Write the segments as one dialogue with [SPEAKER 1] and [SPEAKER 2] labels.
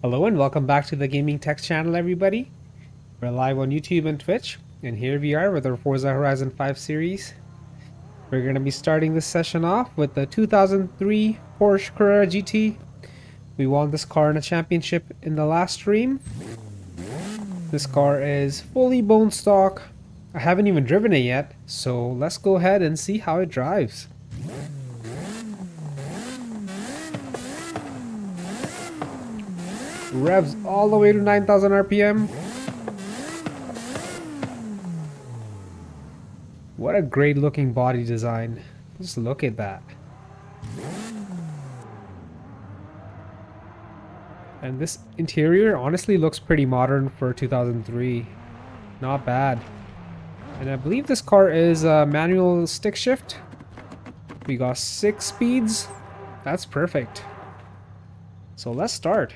[SPEAKER 1] Hello and welcome back to the Gaming Tech channel, everybody. We're live on YouTube and Twitch, and here we are with our Forza Horizon 5 series. We're going to be starting this session off with the 2003 Porsche Carrera GT. We won this car in a championship in the last stream. This car is fully bone stock. I haven't even driven it yet, so let's go ahead and see how it drives. Revs all the way to 9,000 RPM. What a great looking body design. Just look at that. And this interior honestly looks pretty modern for 2003. Not bad. And I believe this car is a manual stick shift. We got 6 speeds. That's perfect. So let's start.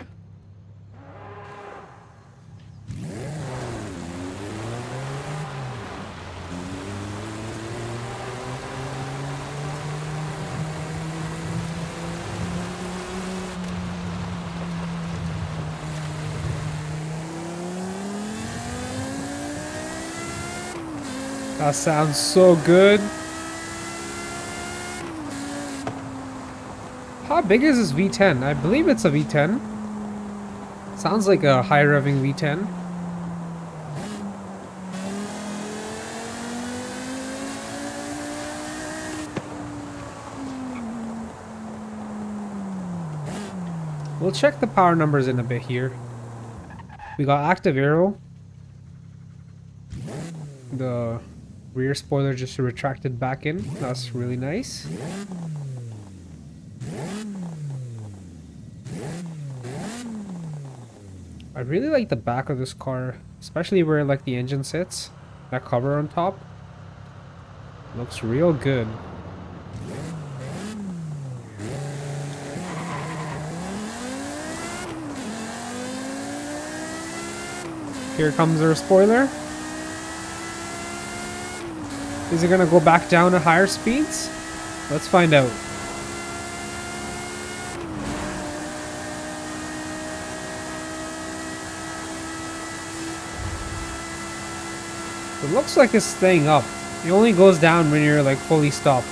[SPEAKER 1] That sounds so good. How big is this V10? I believe it's a V10. Sounds like a high revving V10. We'll check the power numbers in a bit here. We got active aero. The rear spoiler just retracted back in. That's really nice. I really like the back of this car, especially where like the engine sits. That cover on top looks real good. Here comes our spoiler. Is it gonna go back down to higher speeds? Let's find out. It looks like it's staying up. It only goes down when you're like fully stopped.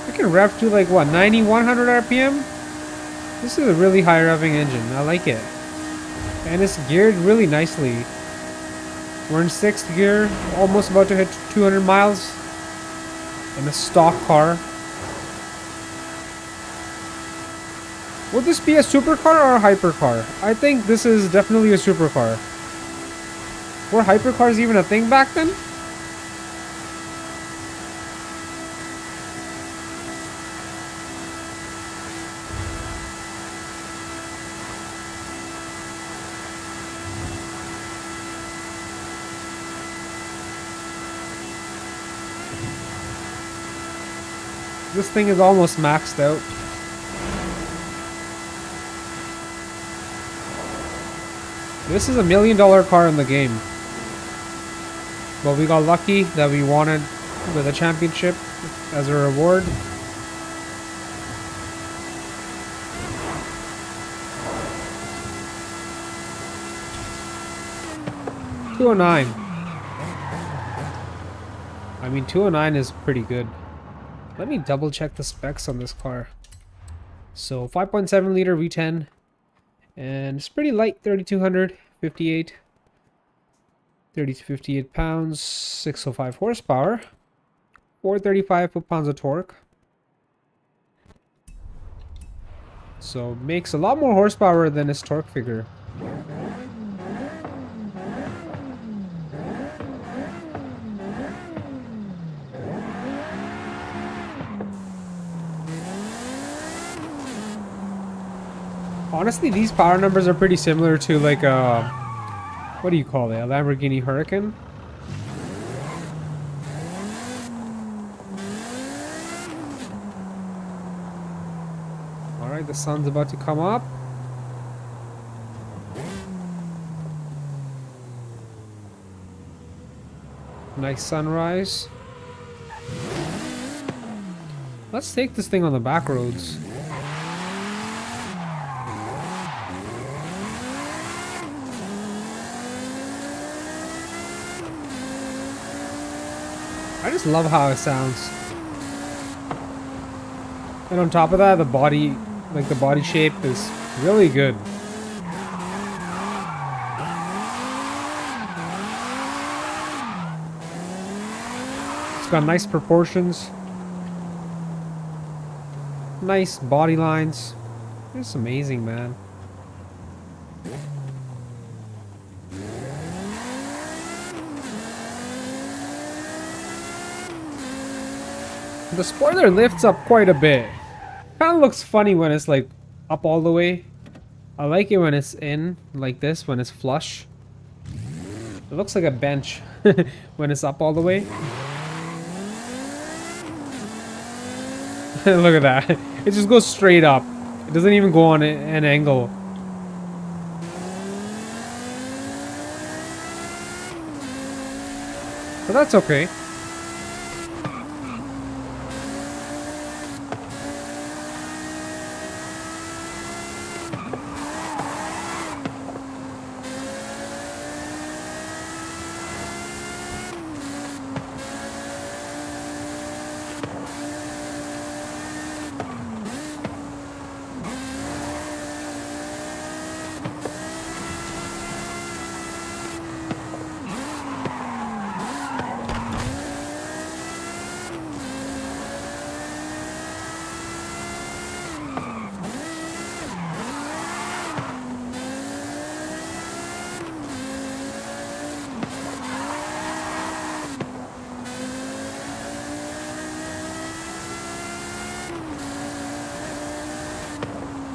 [SPEAKER 1] I can rev to like what, 90, 100 RPM? This is a really high revving engine. I like it. And it's geared really nicely. We're in 6th gear, almost about to hit 200 miles in a stock car. Would this be a supercar or a hypercar? I think this is definitely a supercar. Were hypercars even a thing back then? This thing is almost maxed out. This is $1 million car in the game. But we got lucky that we won it with a championship as a reward. $209. I mean, 209 is pretty good. Let me double check the specs on this car. So 5.7 liter V10, and it's pretty light, 3,200, 58, 30 to 58 pounds, 605 horsepower, 435 foot-pounds of torque. So makes a lot more horsepower than its torque figure. Honestly, these power numbers are pretty similar to like a, what do you call it, a Lamborghini Huracan? Alright, the sun's about to come up. Nice sunrise. Let's take this thing on the back roads. I just love how it sounds. And on top of that, the body, like the body shape is really good. It's got nice proportions. Nice body lines. It's amazing, man. The spoiler lifts up quite a bit. Kind of looks funny when it's like up all the way. I like it when it's in like this, when it's flush. It looks like a bench when it's up all the way. Look at that. It just goes straight up. It doesn't even go on an angle. But that's okay.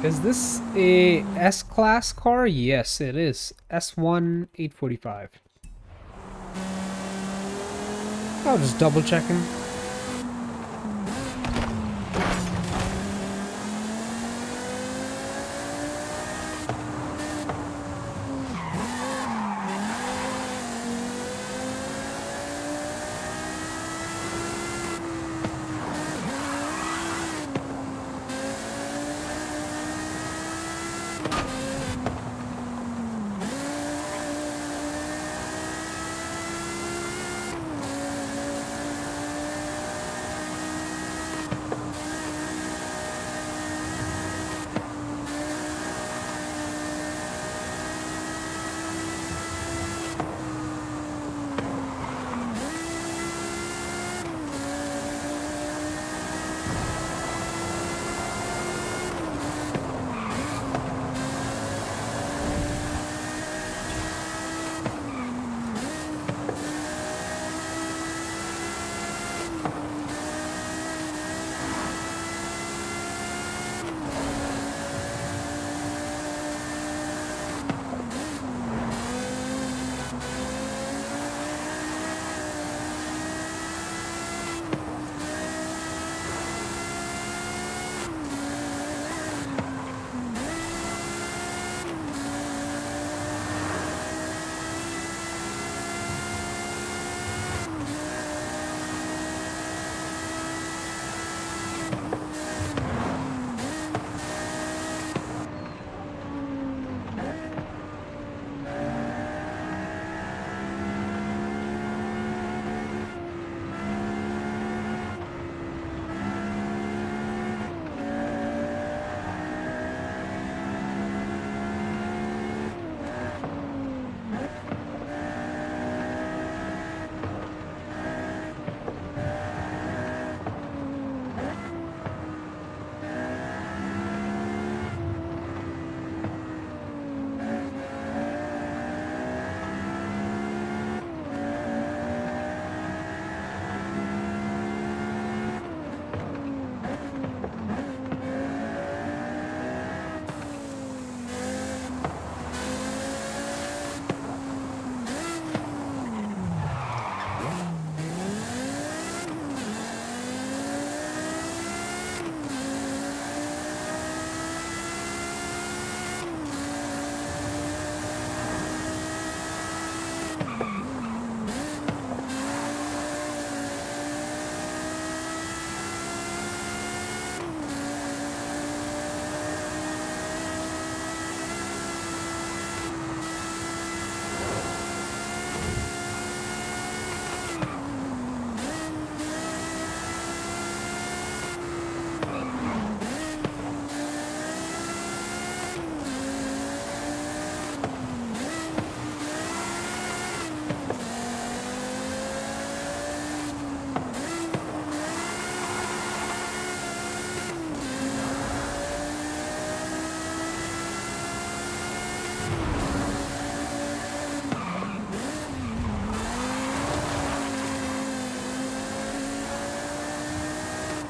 [SPEAKER 1] Is this a S-Class car? Yes, it is. S1 845. I'll just double checking.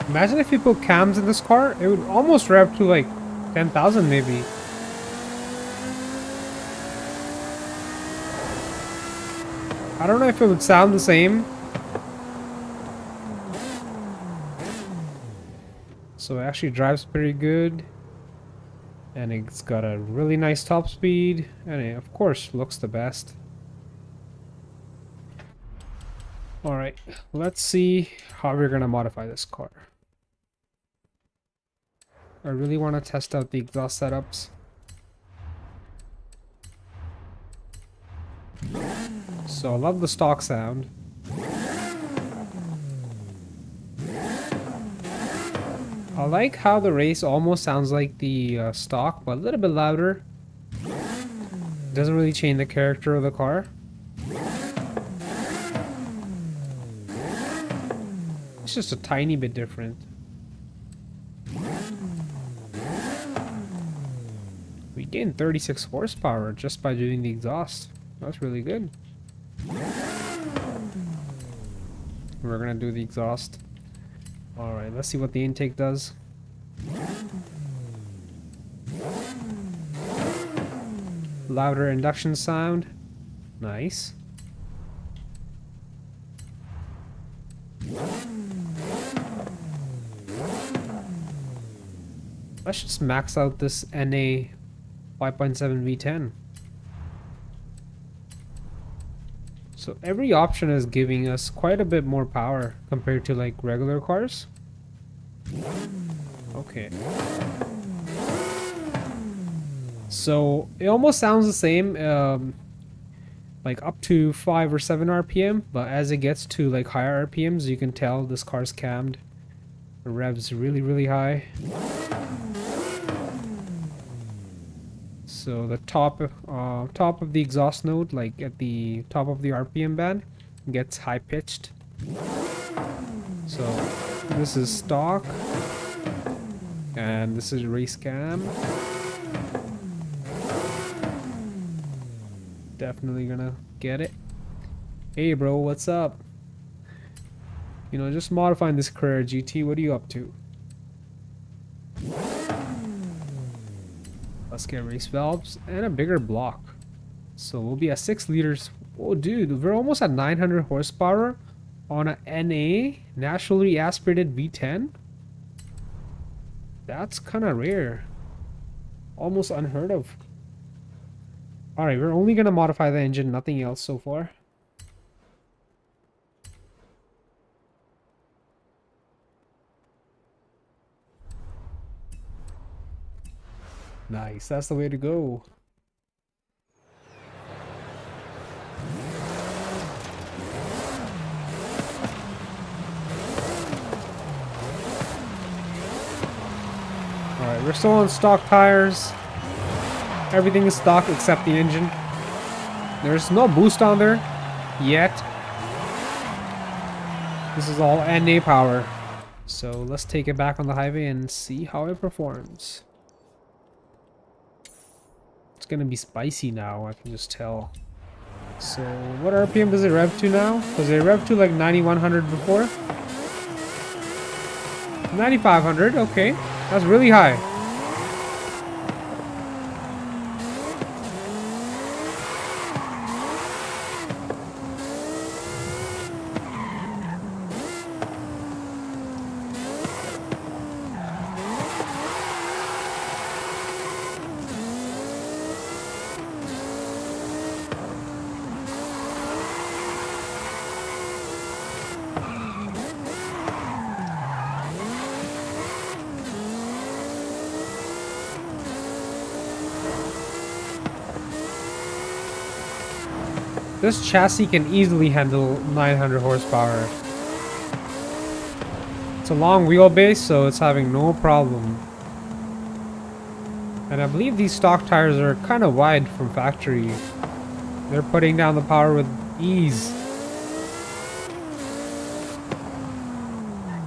[SPEAKER 1] Imagine if you put cams in this car, it would almost rev to like 10,000 maybe. I don't know if it would sound the same. So it actually drives pretty good. And it's got a really nice top speed. And it, of course, looks the best. Alright, let's see how we're going to modify this car. I really want to test out the exhaust setups. So I love the stock sound. I like how the race almost sounds like the stock, but a little bit louder. Doesn't really change the character of the car. It's just a tiny bit different. We gained 36 horsepower just by doing the exhaust. That's really good. We're gonna do the exhaust. Alright, let's see what the intake does. Louder induction sound. Nice. Let's just max out this NA 5.7 V10. So every option is giving us quite a bit more power compared to like regular cars. Okay. So it almost sounds the same, like up to 5 or 7 RPM, but as it gets to like higher RPMs, you can tell this car's cammed. The revs really, really high. So the top of the exhaust node, like at the top of the RPM band, gets high pitched. So this is stock, and this is race cam. Definitely gonna get it. Hey bro, what's up? You know, just modifying this Carrera GT. What are you up to? Let's get race valves and a bigger block. So we'll be at 6 liters. Oh dude, we're almost at 900 horsepower on a NA naturally aspirated V10. That's kind of rare. Almost unheard of. Alright, we're only going to modify the engine, nothing else so far. Nice, that's the way to go. Alright, we're still on stock tires. Everything is stock except the engine. There's no boost on there yet. This is all NA power. So let's take it back on the highway and see how it performs. It's gonna be spicy now, I can just tell. So what RPM does it rev to now? Because it rev to like 9100 before. 9500, okay. That's really high. This chassis can easily handle 900 horsepower. It's a long wheelbase, so it's having no problem. And I believe these stock tires are kind of wide from factory. They're putting down the power with ease.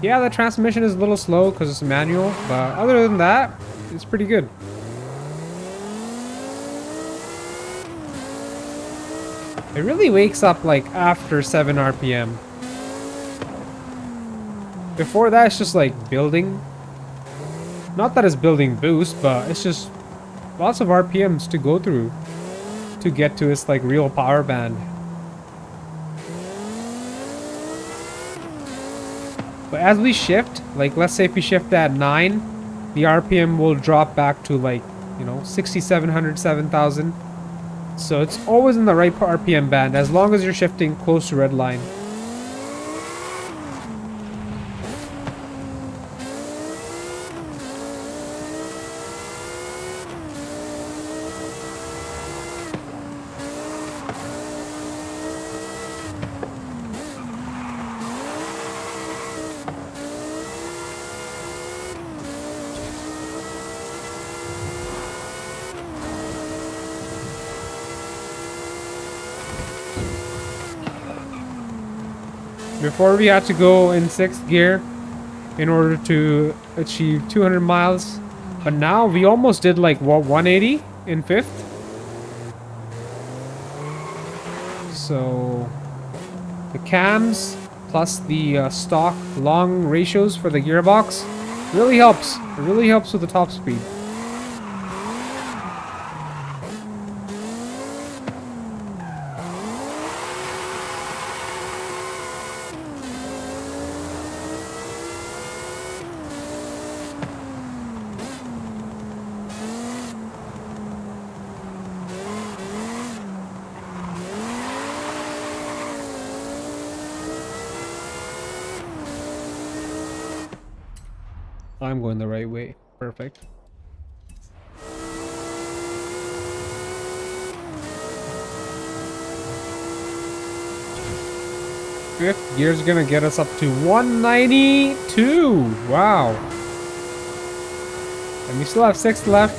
[SPEAKER 1] Yeah, the transmission is a little slow because it's manual, but other than that, it's pretty good. It really wakes up like after 7 RPM. Before that, it's just like building. Not that it's building boost, but it's just lots of RPMs to go through to get to its like real power band. But as we shift, like let's say if we shift at 9, the RPM will drop back to like, you know, 6,700, 7,000. So it's always in the right RPM band as long as you're shifting close to red line. Before we had to go in 6th gear in order to achieve 200 miles. But now we almost did like, what, 180 in 5th? So the cams plus the stock long ratios for the gearbox really helps. It really helps with the top speed. I'm going the right way. Perfect. Fifth gear's gonna get us up to 192. Wow. And we still have 6 left.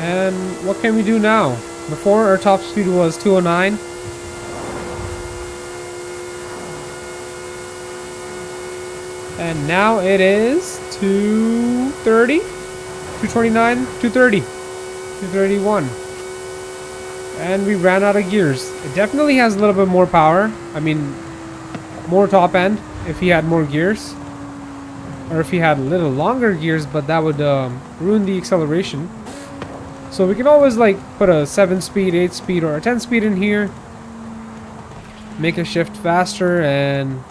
[SPEAKER 1] And what can we do now? Before our top speed was 209. And now it is 230, 229, 230, 231. And we ran out of gears. It definitely has a little bit more power. I mean, more top end if he had more gears. Or if he had a little longer gears, but that would ruin the acceleration. So we can always like put a 7-speed, 8-speed, or a 10-speed in here. Make a shift faster and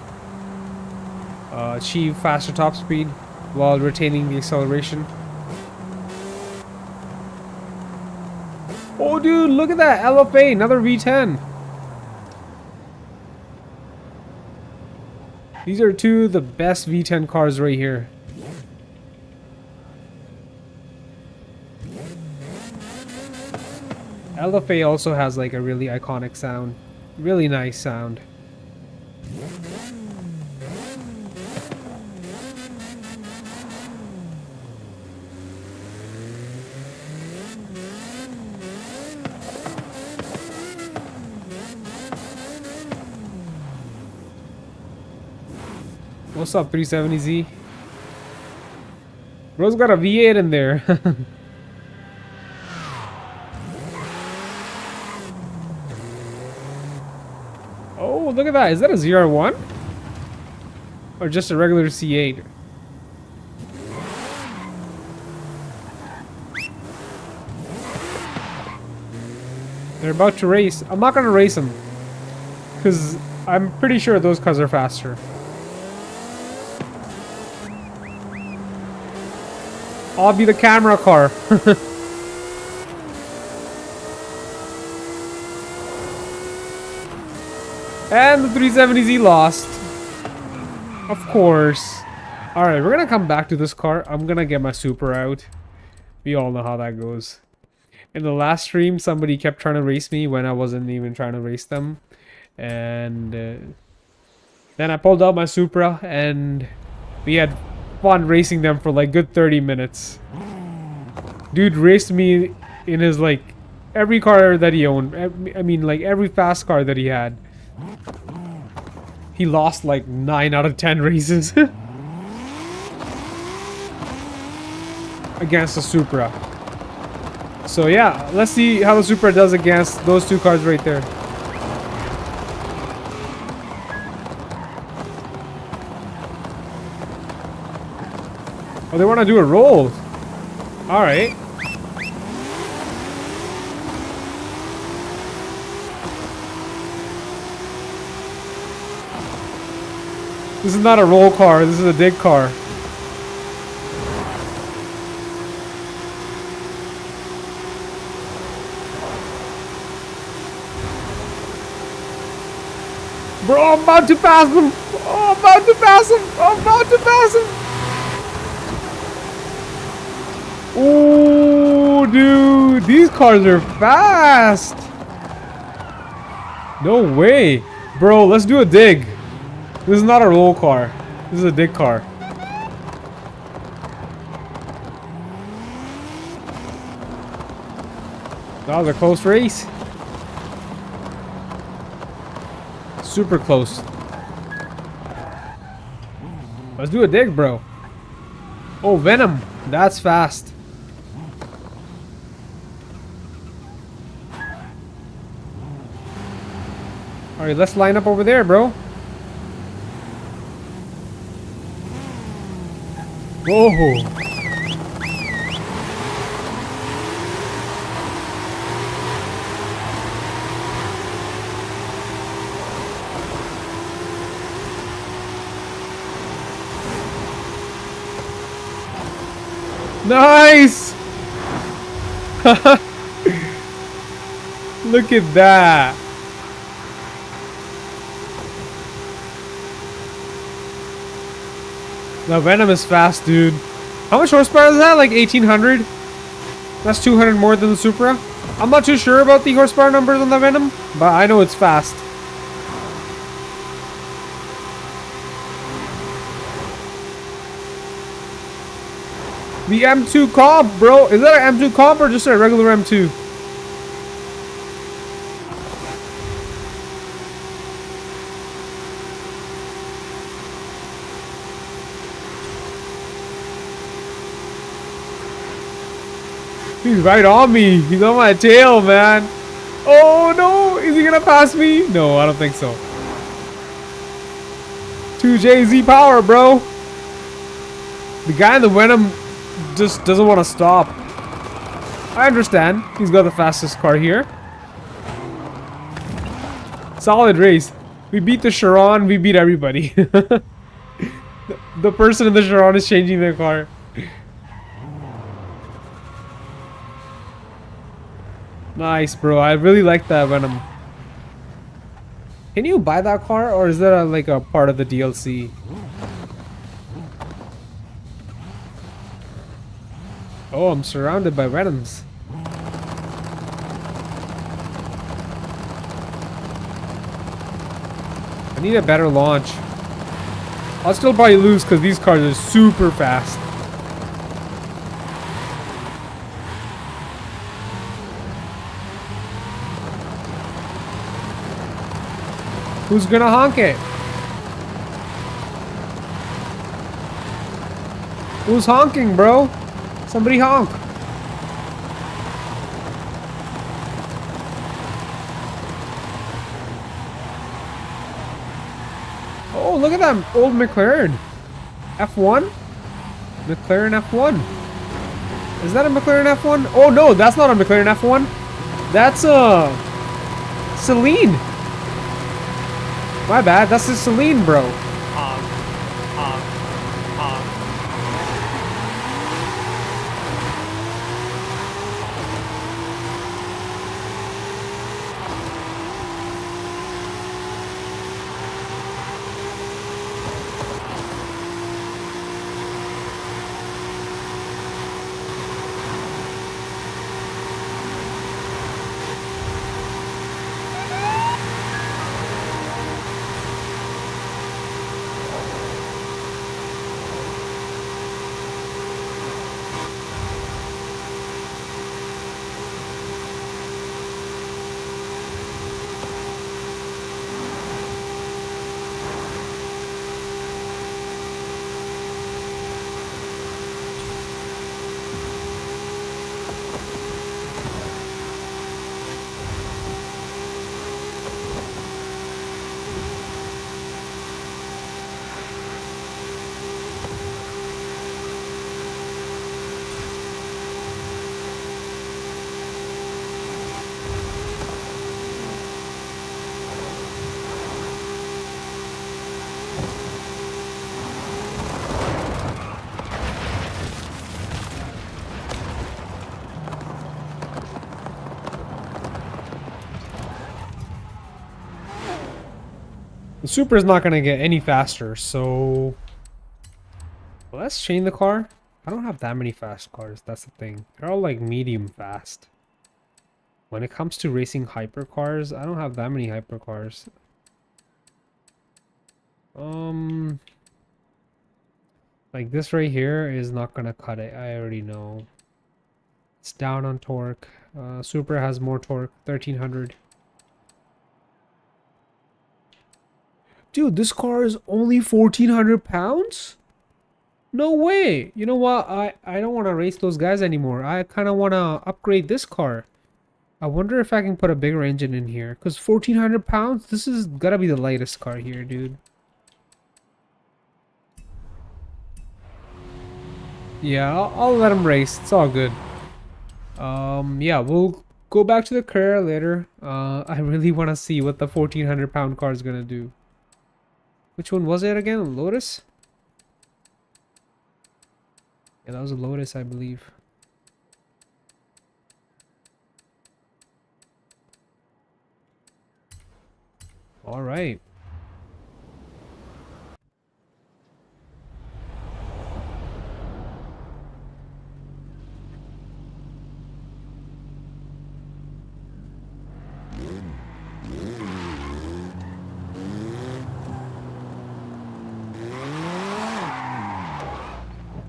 [SPEAKER 1] achieve faster top speed while retaining the acceleration. Oh dude, look at that LFA, another V10. These are two of the best V10 cars right here. LFA also has like a really iconic sound, really nice sound. What's up, 370Z? Bro's got a V8 in there. Oh, look at that. Is that a ZR1? Or just a regular C8? They're about to race. I'm not going to race them. Because I'm pretty sure those cars are faster. I'll be the camera car. And the 370Z lost. Of course. Alright, we're gonna come back to this car. I'm gonna get my Supra out. We all know how that goes. In the last stream, somebody kept trying to race me when I wasn't even trying to race them. And then I pulled out my Supra and we had fun racing them for like good 30 minutes. Dude raced me in his like every car that he owned. I mean like every fast car that he had. He lost like 9 out of 10 races. Against the Supra. So yeah, let's see how the Supra does against those two cars right there. Oh, they want to do a roll. All right. This is not a roll car. This is a dig car. Bro, I'm about to pass him. Oh, I'm about to pass him. I'm about to pass him. Oh, dude. These cars are fast. No way. Bro, let's do a dig. This is not a roll car. This is a dig car. That was a close race. Super close. Let's do a dig, bro. Oh, Venom. That's fast. Alright, let's line up over there, bro. Whoa. Nice! Look at that. The Venom is fast, dude. How much horsepower is that? Like 1800? That's 200 more than the Supra. I'm not too sure about the horsepower numbers on the Venom, but I know it's fast. The M2 comp, bro. Is that an M2 comp or just a regular M2? He's right on me. He's on my tail, man. Oh, no. Is he going to pass me? No, I don't think so. 2JZ power, bro. The guy in the Venom just doesn't want to stop. I understand. He's got the fastest car here. Solid race. We beat the Chiron. We beat everybody. The person in the Chiron is changing their car. Nice, bro. I really like that Venom. Can you buy that car, or is that like a part of the DLC? Oh, I'm surrounded by Venoms. I need a better launch. I'll still probably lose because these cars are super fast. Who's gonna honk it? Who's honking, bro? Somebody honk. Oh, look at that old McLaren. F1? McLaren F1. Is that a McLaren F1? Oh no, that's not a McLaren F1. That's a Celine. My bad, that's a Celine, bro. The Super is not gonna get any faster, so let's chain the car. I don't have that many fast cars, that's the thing. They're all like medium fast. When it comes to racing hypercars, I don't have that many hypercars. Like this right here is not gonna cut it, I already know. It's down on torque. Super has more torque, 1300. Dude, this car is only 1400 pounds? No way! You know what? I don't want to race those guys anymore. I kind of want to upgrade this car. I wonder if I can put a bigger engine in here. Because 1400 pounds? This is gotta be the lightest car here, dude. Yeah, I'll let him race. It's all good. Yeah, we'll go back to the Carrera later. I really want to see what the 1400 pound car is gonna do. Which one was it again? Lotus? Yeah, that was a Lotus, I believe. All right.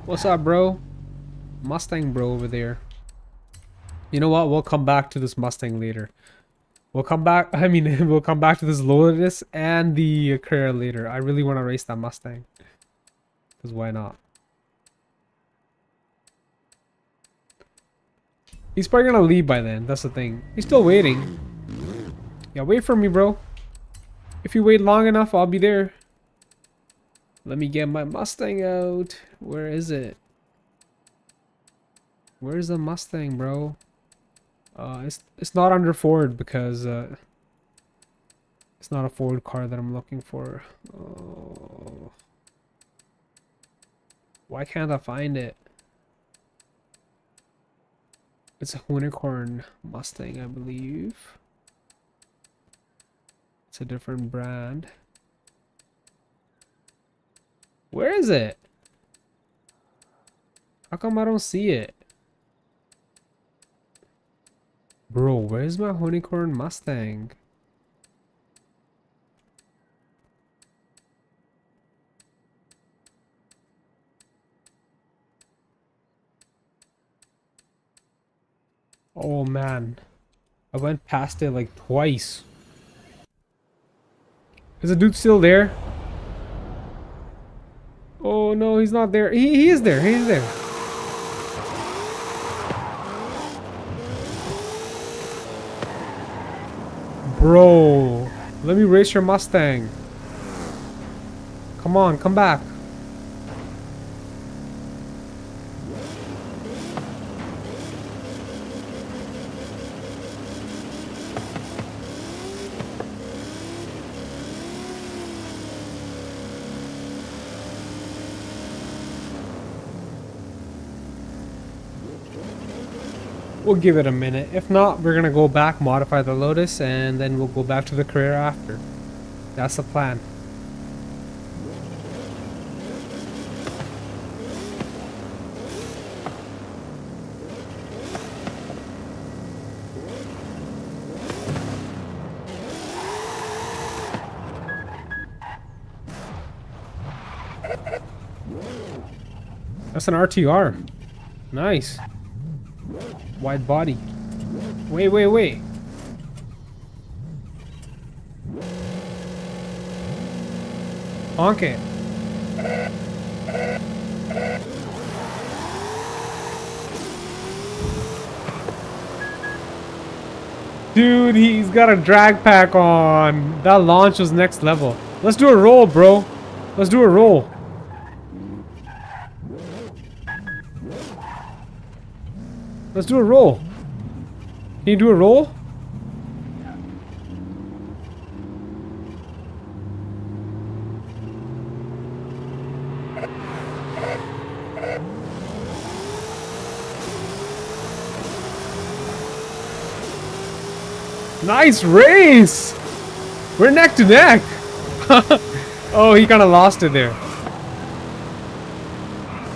[SPEAKER 1] What's up, bro? Mustang bro over there. You know what? We'll come back to this Mustang later. We'll come back. I mean, we'll come back to this Lotus and the Carrera later. I really want to race that Mustang. Because why not? He's probably gonna leave by then. That's the thing. He's still waiting. Yeah, wait for me, bro. If you wait long enough, I'll be there. Let me get my Mustang out. Where is it? Where's the Mustang, bro? It's not under Ford because it's not a Ford car that I'm looking for. Oh. Why can't I find it? It's a unicorn Mustang, I believe. It's a different brand. Where is it? How come I don't see it? Bro, where's my unicorn Mustang? Oh man. I went past it like twice. Is the dude still there? Oh no, he's not there. He is there. He's there. Bro, let me race your Mustang. Come on, come back. We'll give it a minute. If not, we're gonna go back, modify the Lotus, and then we'll go back to the Carrera after. That's the plan. That's an RTR. Nice. Wide body. Wait, wait, wait. Honk it. Dude, he's got a drag pack on. That launch was next level. Let's do a roll, bro. Let's do a roll. Let's do a roll. Can you do a roll? Nice race! We're neck to neck. Oh, he kind of lost it there.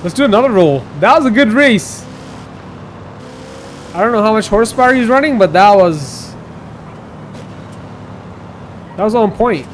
[SPEAKER 1] Let's do another roll. That was a good race. I don't know how much horsepower he's running, but that was on point.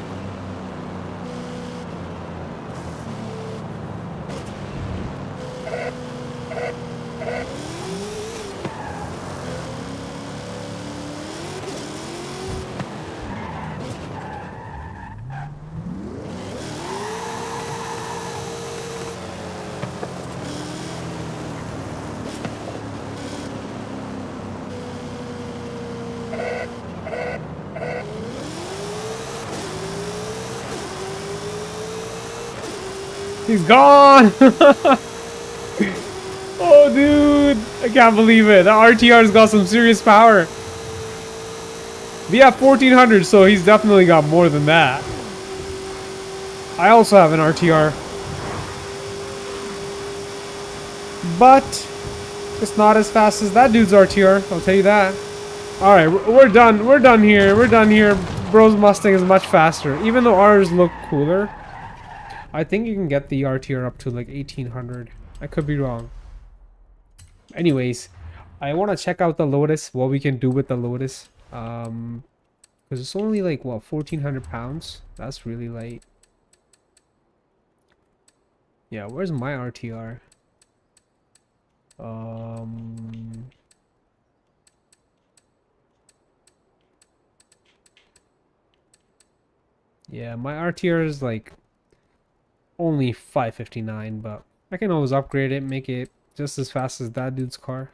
[SPEAKER 1] He's gone! Oh, dude! I can't believe it. The RTR's got some serious power. We have 1400, so he's definitely got more than that. I also have an RTR. But it's not as fast as that dude's RTR, I'll tell you that. Alright, we're done. We're done here. We're done here. Bro's Mustang is much faster. Even though ours look cooler, I think you can get the RTR up to like 1800. I could be wrong. Anyways, I want to check out the Lotus, what we can do with the Lotus. Because it's only like, what, 1400 pounds? That's really light. Yeah, where's my RTR? Yeah, my RTR is like only 559, but I can always upgrade it, make it just as fast as that dude's car.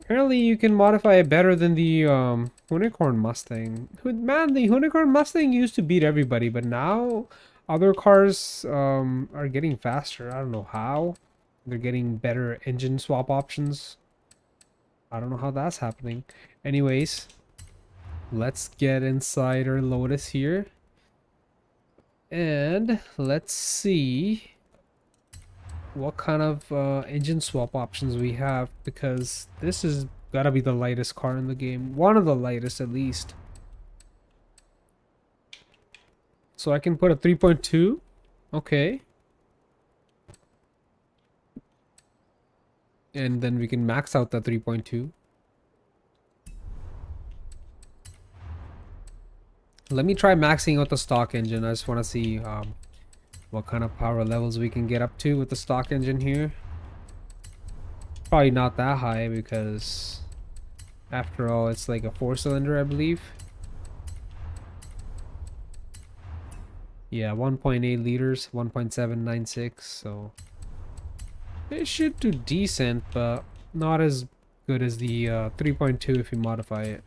[SPEAKER 1] Apparently you can modify it better than the Unicorn Mustang. Man, the Unicorn Mustang used to beat everybody, but now other cars are getting faster. I don't know how. They're getting better engine swap options. I don't know how that's happening. Anyways, let's get inside our Lotus here. And let's see what kind of engine swap options we have, because this is gotta be the lightest car in the game. One of the lightest, at least. So I can put a 3.2. Okay. And then we can max out the 3.2. Let me try maxing out the stock engine. I just want to see what kind of power levels we can get up to with the stock engine here. Probably not that high, because after all, it's like a 4-cylinder, I believe. Yeah, 1.8 liters, 1.796, so it should do decent, but not as good as the 3.2 if you modify it.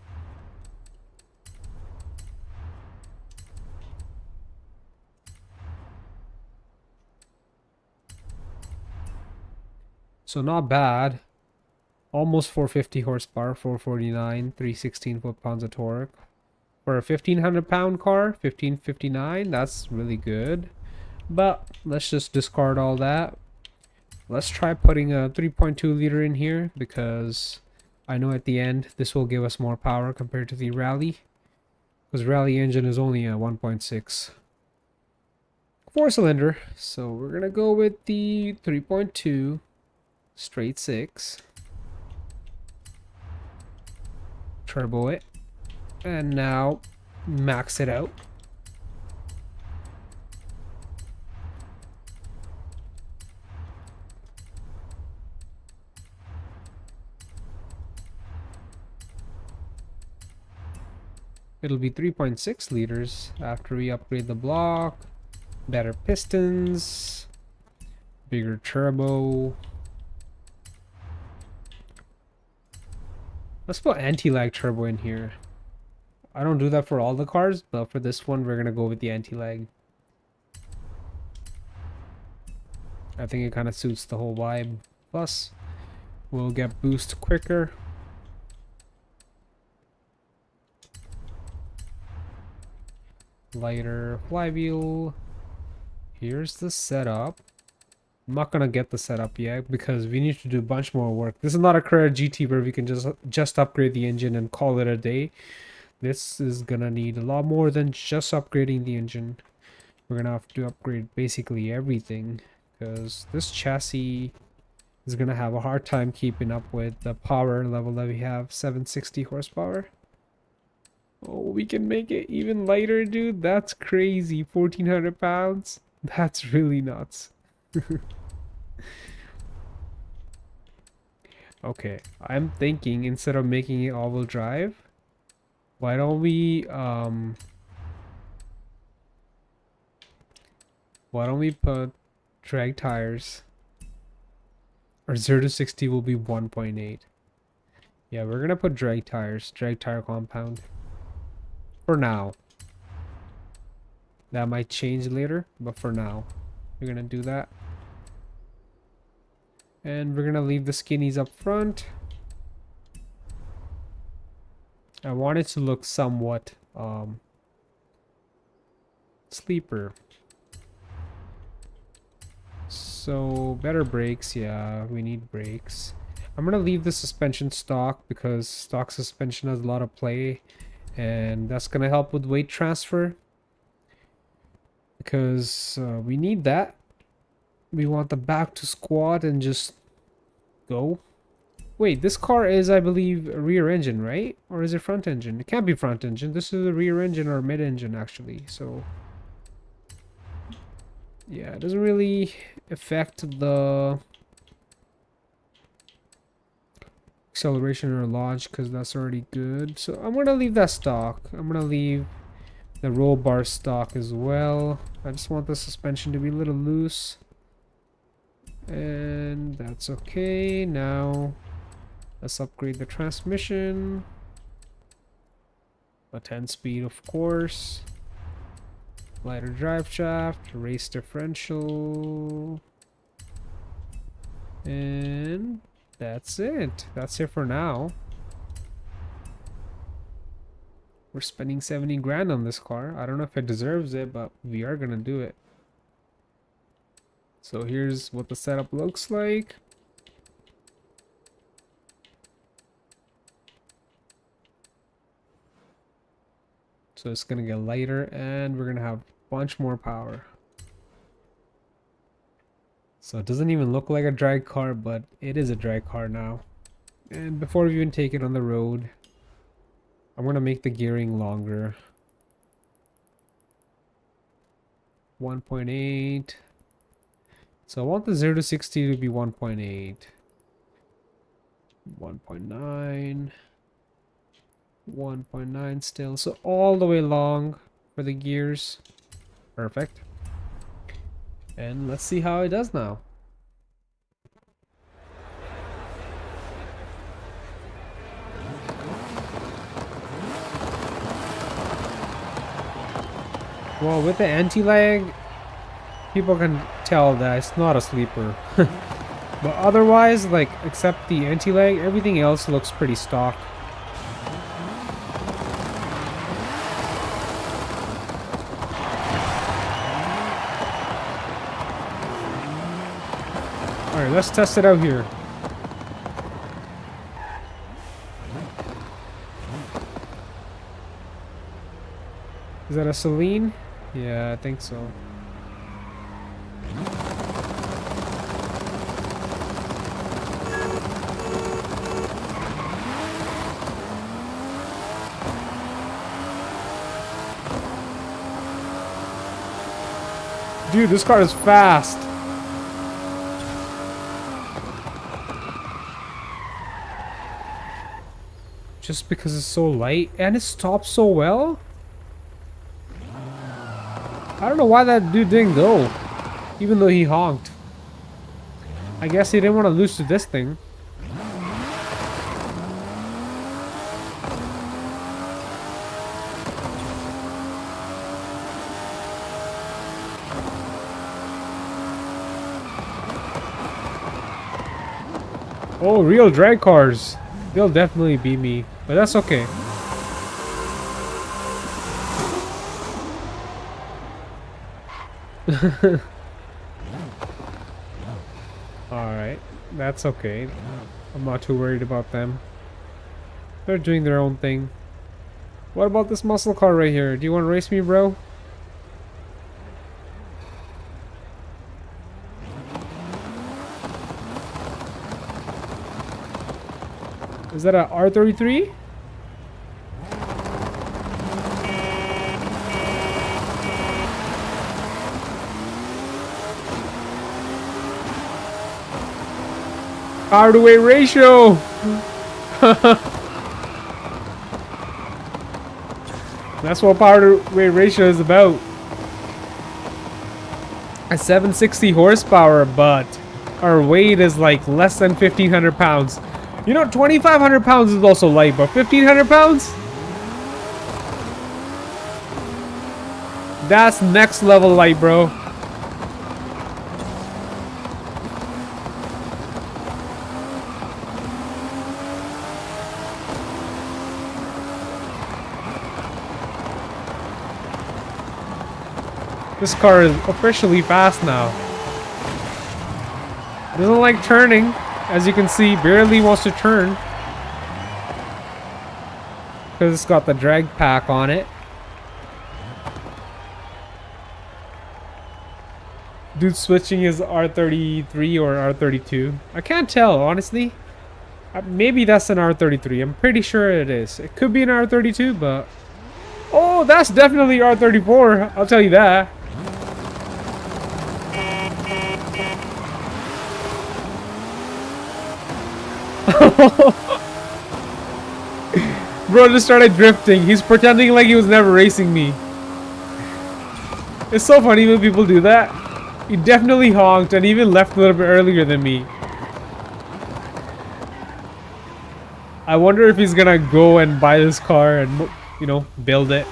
[SPEAKER 1] So not bad. Almost 450 horsepower, 449, 316 foot-pounds of torque. For a 1500-pound car, 1559, that's really good. But let's just discard all that. Let's try putting a 3.2 liter in here, because I know at the end this will give us more power compared to the Rally. Because Rally engine is only a 1.6 4-cylinder. So we're going to go with the 3.2 straight 6. Turbo it. And now max it out. It'll be 3.6 liters after we upgrade the block. Better pistons. Bigger turbo. Let's put anti-lag turbo in here. I don't do that for all the cars, but for this one, we're going to go with the anti-lag. I think it kind of suits the whole vibe. Plus, we'll get boost quicker. Lighter flywheel. Here's the setup. I'm not gonna get the setup yet because we need to do a bunch more work. This is not a Carrera GT where we can just upgrade the engine and call it a day. This is gonna need a lot more than just upgrading the engine. We're gonna have to upgrade basically everything, because this chassis is gonna have a hard time keeping up with the power level that we have, 760 horsepower. Oh, we can make it even lighter, dude. That's crazy. 1,400 pounds. That's really nuts. Okay, I'm thinking instead of making it all-wheel drive, why don't we put drag tires? Or 0 to 60 will be 1.8. Yeah, we're gonna put drag tires, drag tire compound. For now. That might change later, but for now, we're gonna do that. And we're gonna leave the skinnies up front. I want it to look somewhat sleeper. So better brakes, yeah, we need brakes. I'm gonna leave the suspension stock because stock suspension has a lot of play, and that's gonna help with weight transfer. Because we need that. We want the back to squat and just go. Wait, this car is, I believe, a rear engine, right? Or is it front engine? It can't be front engine. This is a rear engine or mid engine, actually. So, yeah, it doesn't really affect the acceleration or launch because that's already good. So I'm gonna leave that stock. I'm gonna leave the roll bar stock as well. I just want the suspension to be a little loose. And that's okay. Now let's upgrade the transmission. A 10 speed, of course. Lighter drive shaft, race differential. And that's it. That's it for now. We're spending 70 grand on this car. I don't know if it deserves it, but we are gonna do it. So here's what the setup looks like. So it's gonna get lighter and we're gonna have a bunch more power. So it doesn't even look like a drag car, but it is a drag car now. And before we even take it on the road, I'm gonna make the gearing longer. 1.8. So I want the 0 to 60 to be 1.8. 1.9. 1.9 still. So all the way long for the gears. Perfect. And let's see how it does now. Well, with the anti-lag, people can tell that it's not a sleeper. But otherwise, like, except the anti-lag, everything else looks pretty stock. Alright, let's test it out here. Is that a Celine? Yeah, I think so. Dude, this car is fast. Just because it's so light and it stops so well? I don't know why that dude didn't go, even though he honked. I guess he didn't want to lose to this thing. Oh, real drag cars. They'll definitely beat me, but that's okay. Alright, that's okay. I'm not too worried about them. They're doing their own thing. What about this muscle car right here? Do you want to race me, bro? Is that a R33? Power to weight ratio. That's what power to weight ratio is about. A 760 horsepower, but our weight is like less than 1,500 pounds. You know, 2,500 pounds is also light, but 1,500 pounds? That's next level light, bro. This car is officially fast now. Doesn't like turning, as you can see, barely wants to turn. Because it's got the drag pack on it. Dude switching his R33 or R32. I can't tell, honestly. Maybe that's an R33. I'm pretty sure it is. It could be an R32, but... Oh, that's definitely R34. I'll tell you that. Bro just started drifting. He's pretending like he was never racing me. It's so funny when people do that. He definitely honked and even left a little bit earlier than me. I wonder if he's gonna go and buy this car and, you know, build it.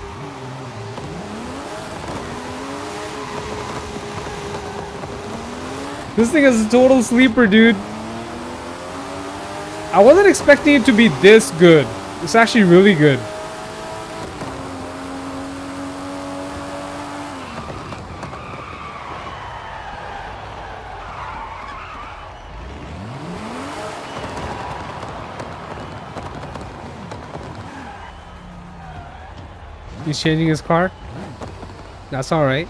[SPEAKER 1] This thing is a total sleeper, dude. I wasn't expecting it to be this good. It's actually really good. He's changing his car? That's alright.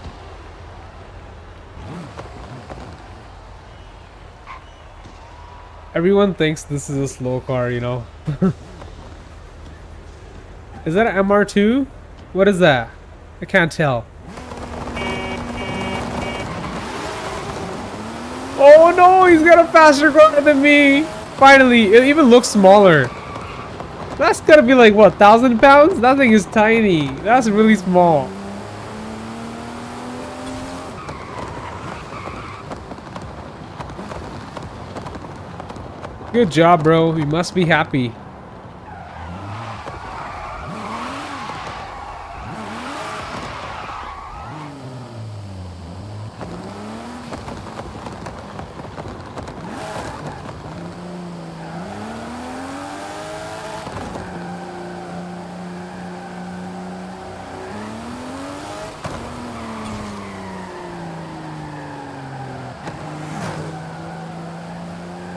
[SPEAKER 1] Everyone thinks this is a slow car, you know. Is that an MR2? What is that? I can't tell. Oh no, he's got a faster car than me. Finally, it even looks smaller. That's gotta be like, what, 1,000 pounds? That thing is tiny. That's really small. Good job, bro. You must be happy.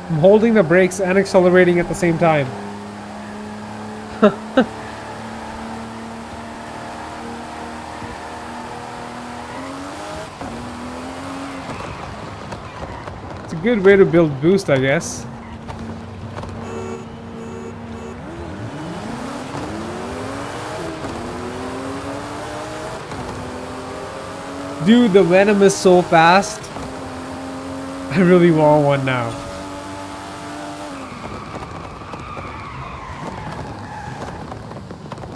[SPEAKER 1] I'm holding the brakes and accelerating at the same time. It's a good way to build boost, I guess. Dude, the Venom is so fast. I really want one now.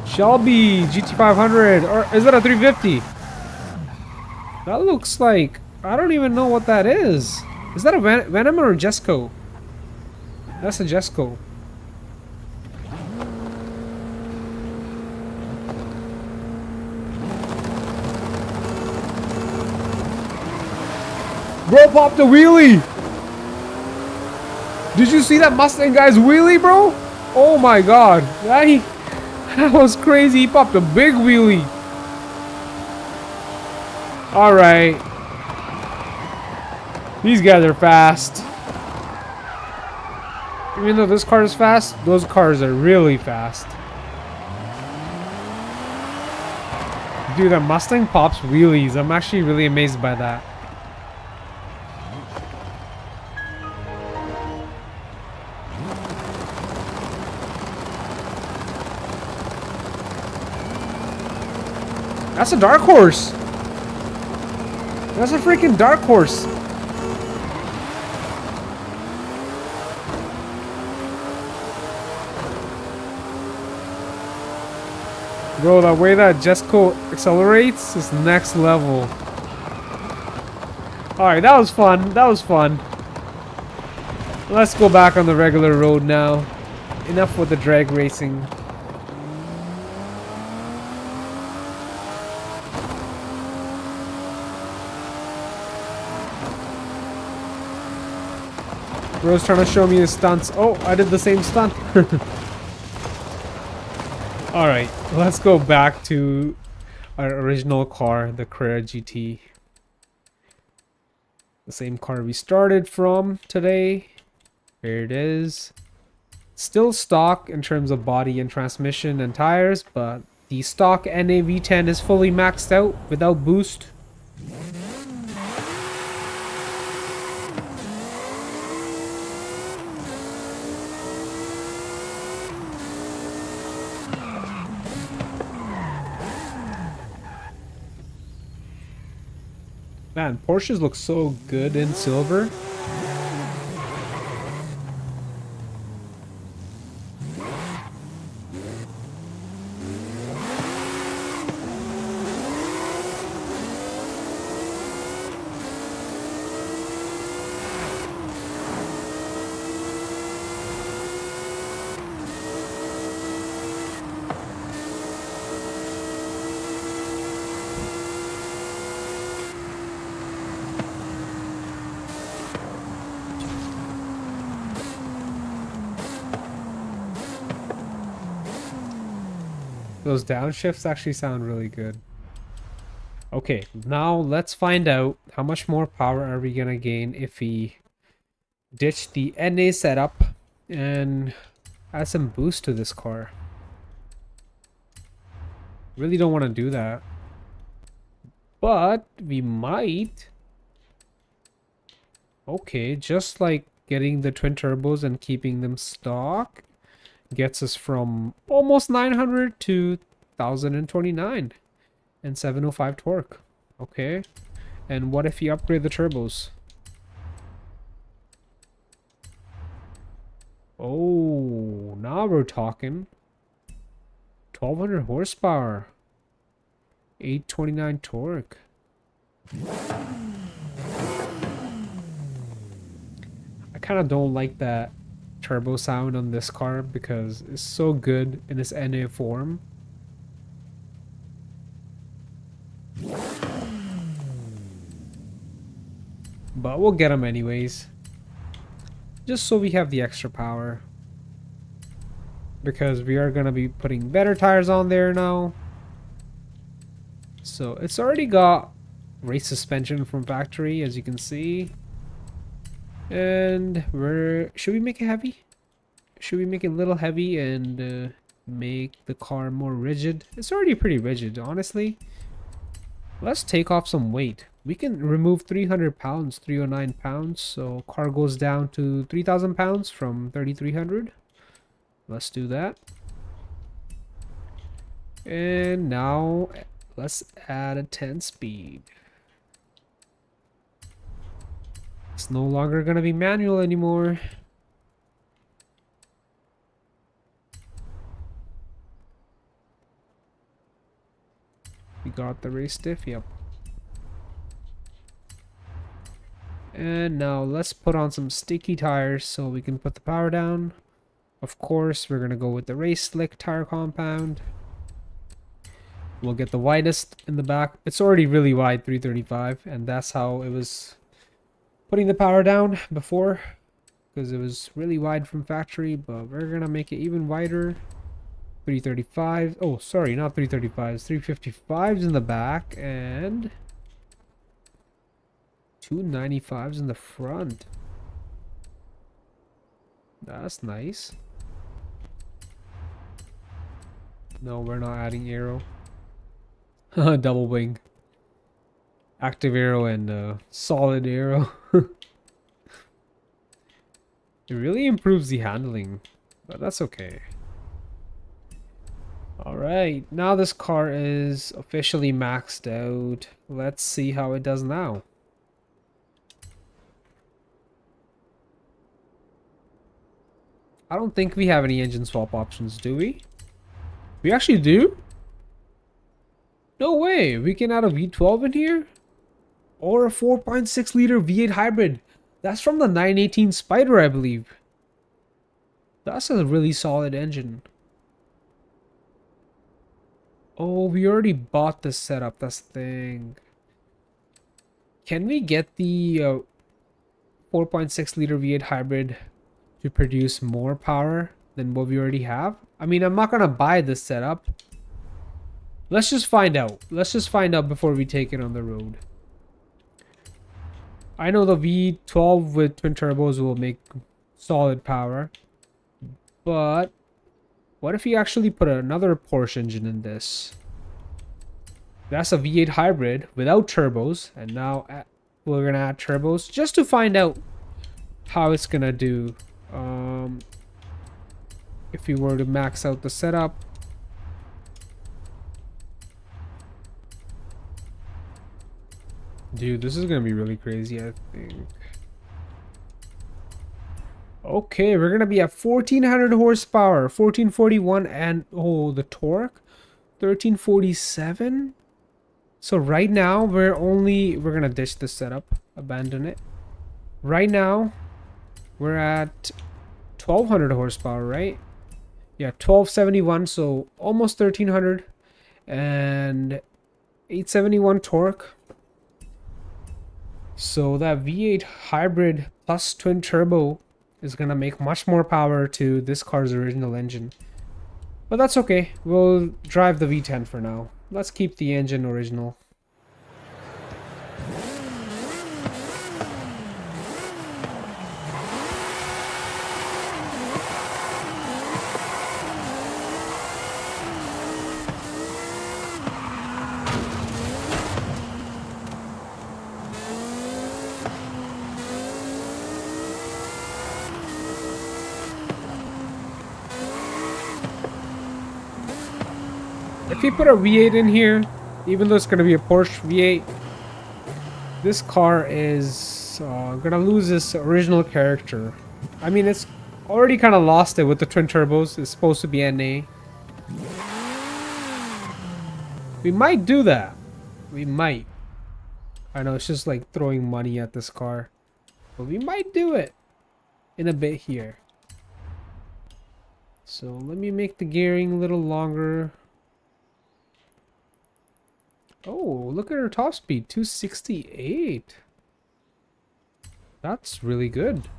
[SPEAKER 1] Shelby GT500, or is that a 350? That looks like, I don't even know what that is. Is that a Venom or a Jesco? That's a Jesco. Bro popped a wheelie. Did you see that Mustang guy's wheelie, bro? Oh my god. That was crazy. He popped a big wheelie. Alright. These guys are fast. Even though this car is fast, those cars are really fast. Dude, that Mustang pops wheelies. I'm actually really amazed by that. That's a dark horse. That's a freaking dark horse. Bro, the way that Jesco accelerates is next level. Alright, that was fun. That was fun. Let's go back on the regular road now. Enough with the drag racing. Bro's trying to show me his stunts. Oh, I did the same stunt. Alright, let's go back to our original car, the Carrera GT. The same car we started from today. Here it is. Still stock in terms of body and transmission and tires, but the stock NA V10 is fully maxed out without boost. Man, Porsches look so good in silver. Those downshifts actually sound really good. Okay, now let's find out how much more power are we gonna gain if we ditch the NA setup and add some boost to this car. Really don't want to do that, but we might. Okay, just like getting the twin turbos and keeping them stock gets us from almost 900 to 1029 and 705 torque. Okay, and what if you upgrade the turbos? Oh, now we're talking. 1200 horsepower, 829 torque. I kind of don't like that turbo sound on this car because it's so good in its NA form. But we'll get them anyways. Just so we have the extra power. Because we are going to be putting better tires on there now. So it's already got race suspension from factory, as you can see. And should we make it heavy? Should we make it a little heavy and make the car more rigid? It's already pretty rigid, honestly. Let's take off some weight. We can remove 300 pounds, 309 pounds. So car goes down to 3,000 pounds from 3,300. Let's do that. And now let's add a 10 speed. It's no longer going to be manual anymore. We got the race diff, yep. And now let's put on some sticky tires so we can put the power down. Of course, we're going to go with the race slick tire compound. We'll get the widest in the back. It's already really wide, 335, and that's how it was putting the power down before, because it was really wide from factory, but we're going to make it even wider. 335. Oh, sorry, not 335s. 355s in the back and 295s in the front. That's nice. No, we're not adding aero. Double wing. Active arrow and solid arrow. It really improves the handling, but that's okay. Alright, now this car is officially maxed out. Let's see how it does now. I don't think we have any engine swap options, do we? We actually do? No way, we can add a V12 in here? Or a 4.6 liter V8 hybrid. That's from the 918 Spider, I believe. That's a really solid engine. Oh, we already bought this setup, that's the thing. Can we get the 4.6 liter V8 hybrid to produce more power than what we already have? I mean, I'm not gonna buy this setup. Let's just find out. Let's just find out before we take it on the road. I know the V12 with twin turbos will make solid power, but what if we actually put another Porsche engine in this? That's a V8 hybrid without turbos, and now we're gonna add turbos just to find out how it's gonna do. If we were to max out the setup. Dude, this is gonna be really crazy, I think. Okay, we're gonna be at 1400 horsepower, 1441, and oh, the torque, 1347. So right now we're gonna ditch this setup, abandon it. Right now we're at 1200 horsepower, right? Yeah, 1271, so almost 1300, and 871 torque. So that V8 hybrid plus twin turbo is gonna make much more power to this car's original engine. But that's okay. We'll drive the V10 for now. Let's keep the engine original. If you put a V8 in here, even though it's going to be a Porsche V8, this car is going to lose its original character. I mean, it's already kind of lost it with the twin turbos. It's supposed to be NA. We might do that. We might. I know, it's just like throwing money at this car. But we might do it in a bit here. So let me make the gearing a little longer. Oh, look at her top speed, 268. That's really good.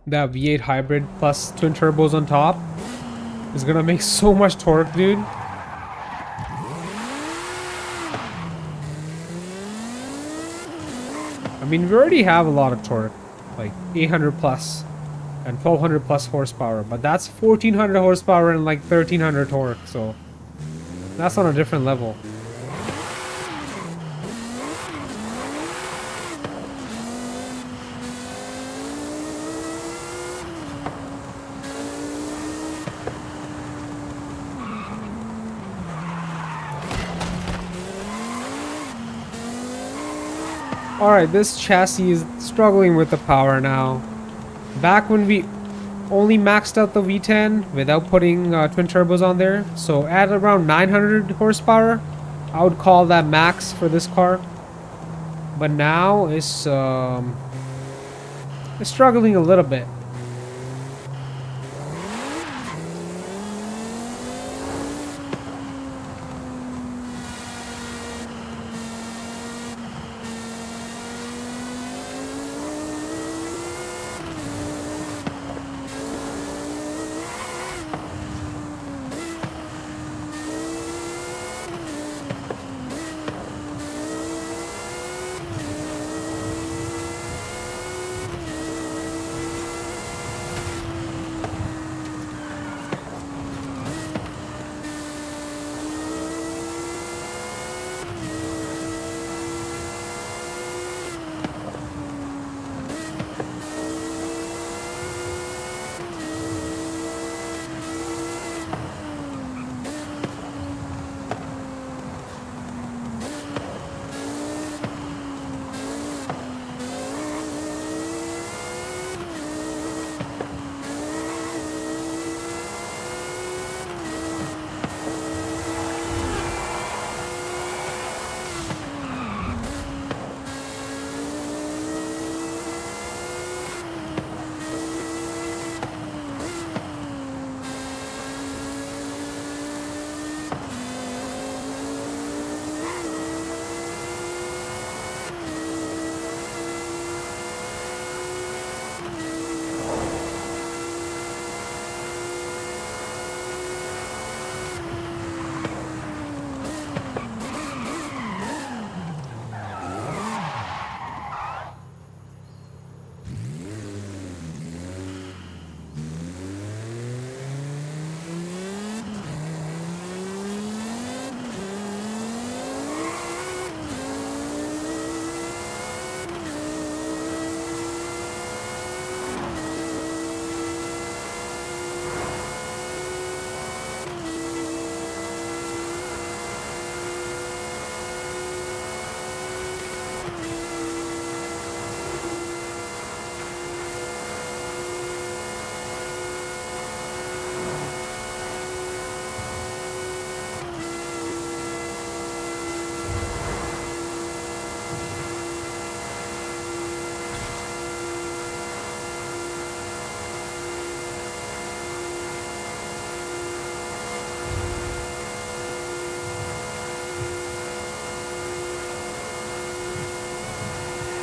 [SPEAKER 1] That V8 hybrid plus twin turbos on top is gonna make so much torque, dude. I mean, we already have a lot of torque, like 800 plus and 1200 plus horsepower, but that's 1400 horsepower and like 1300 torque, so that's on a different level. Alright, this chassis is struggling with the power now. Back when we only maxed out the V10 without putting twin turbos on there, so at around 900 horsepower, I would call that max for this car. But now it's struggling a little bit.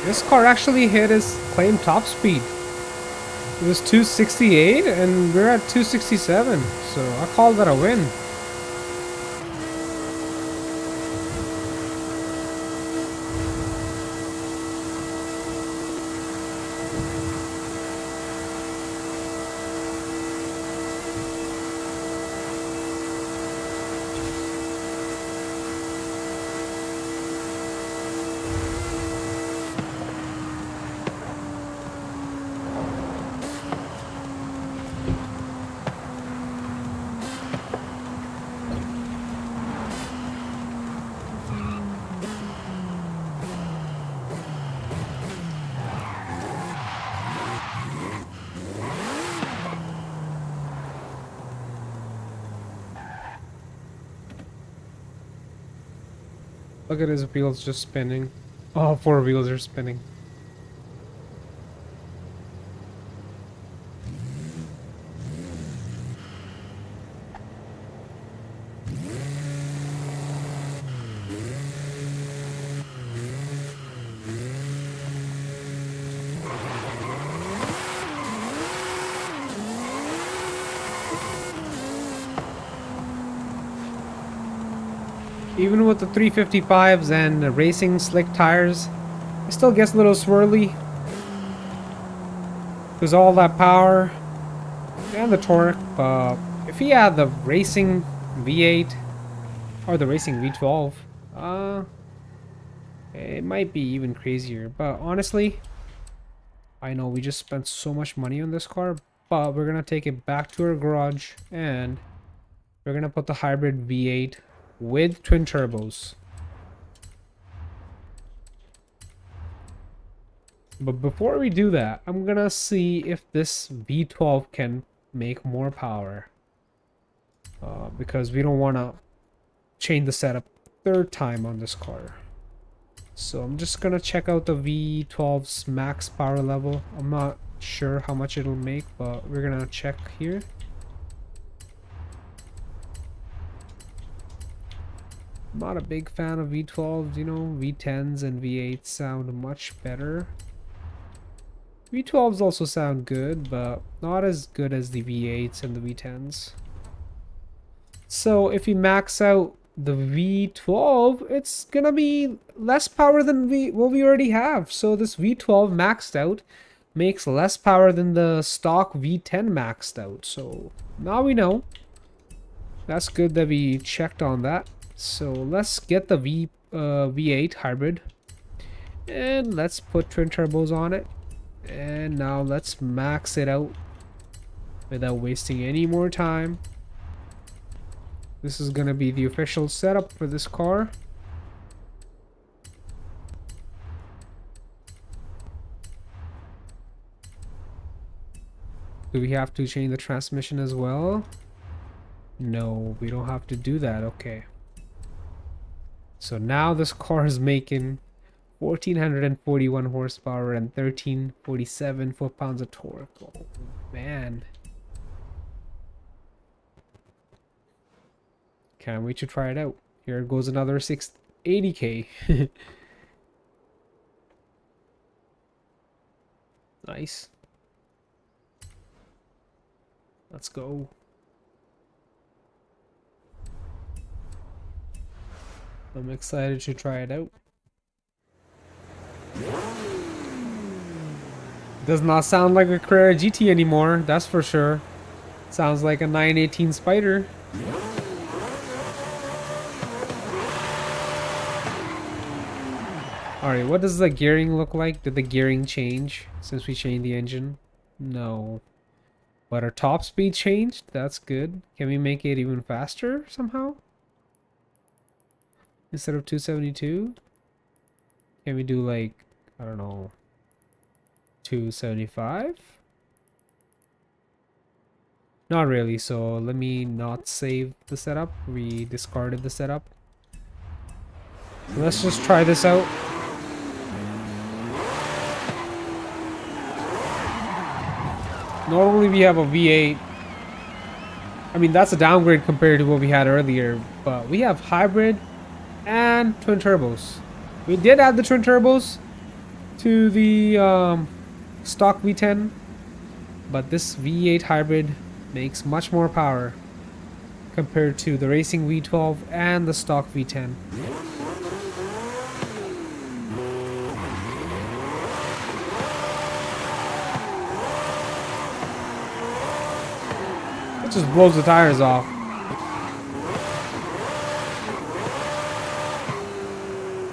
[SPEAKER 1] This car actually hit its claimed top speed. It was 268 and we're at 267, so I call that a win. Look at his wheels just spinning. All four wheels are spinning. Even with the 355s and the racing slick tires, it still gets a little swirly. There's all that power and the torque, but if he had the racing V8 or the racing V12, it might be even crazier. But honestly, I know we just spent so much money on this car, but we're gonna take it back to our garage and we're gonna put the hybrid V8 with twin turbos. But before we do that, I'm gonna see if this V12 can make more power, because we don't want to change the setup third time on this car. So I'm just gonna check out the V12's max power level. I'm not sure how much it'll make, but we're gonna check here. I'm not a big fan of V12s, you know, V10s and V8s sound much better. V12s also sound good, but not as good as the V8s and the V10s. So if we max out the V12, it's gonna be less power than what we already have. So this V12 maxed out makes less power than the stock V10 maxed out. So now we know. That's good that we checked on that. So let's get the V8 hybrid and let's put twin turbos on it, and now let's max it out without wasting any more time. This is gonna be the official setup for this car. Do we have to change the transmission as well? No, we don't have to do that. Okay. So now this car is making 1441 horsepower and 1347 foot-pounds of torque. Oh, man. Can't wait to try it out. Here goes another 680k. Nice. Let's go. I'm excited to try it out. Does not sound like a Carrera GT anymore, that's for sure. Sounds like a 918 Spider. Alright, what does the gearing look like? Did the gearing change since we changed the engine? No. But our top speed changed? That's good. Can we make it even faster somehow? Instead of 272? Can we do like, I don't know, 275? Not really, so let me not save the setup. We discarded the setup. Let's just try this out. Normally we have a V8. I mean, that's a downgrade compared to what we had earlier, but we have hybrid and twin turbos. We did add the twin turbos, to the stock V10, but this V8 hybrid makes much more power compared to the racing V12 and the stock V10. It just blows the tires off.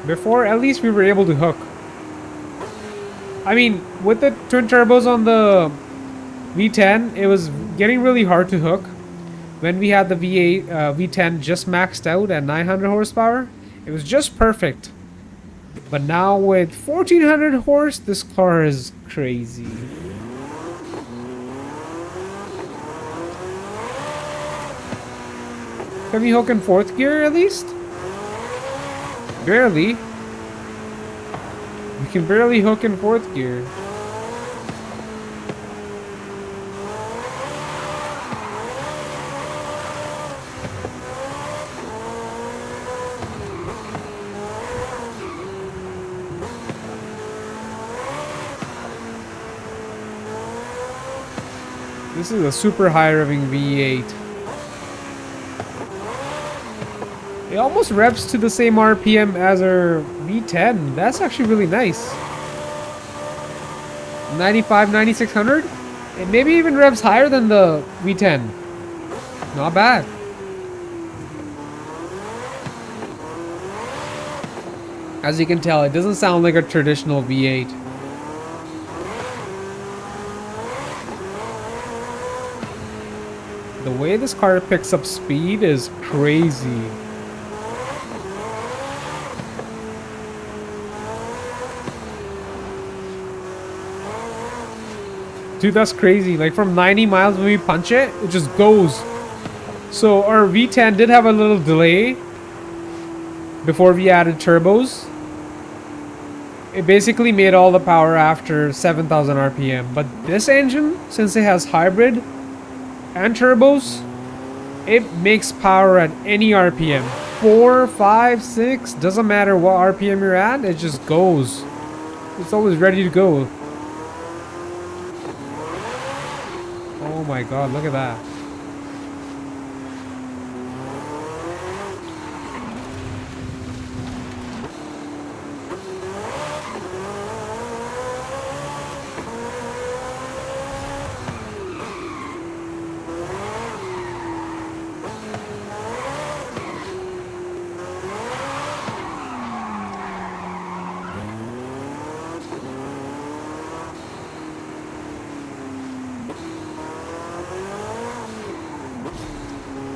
[SPEAKER 1] Before, at least we were able to hook. I mean, with the twin turbos on the V10, it was getting really hard to hook. When we had the V8, V10 just maxed out at 900 horsepower, it was just perfect. But now with 1400 horse, this car is crazy. Can we hook in 4th gear at least? Barely. We can barely hook in 4th gear. This is a super high revving V8. It almost revs to the same RPM as our V10. That's actually really nice. 95, 9600? It maybe even revs higher than the V10. Not bad. As you can tell, it doesn't sound like a traditional V8. The way this car picks up speed is crazy. Dude, that's crazy. Like from 90 miles when we punch it, it just goes. So our V10 did have a little delay before we added turbos. It basically made all the power after 7,000 RPM. But this engine, since it has hybrid and turbos, it makes power at any RPM. 4, 5, 6, doesn't matter what RPM you're at, it just goes. It's always ready to go. Oh my god, look at that.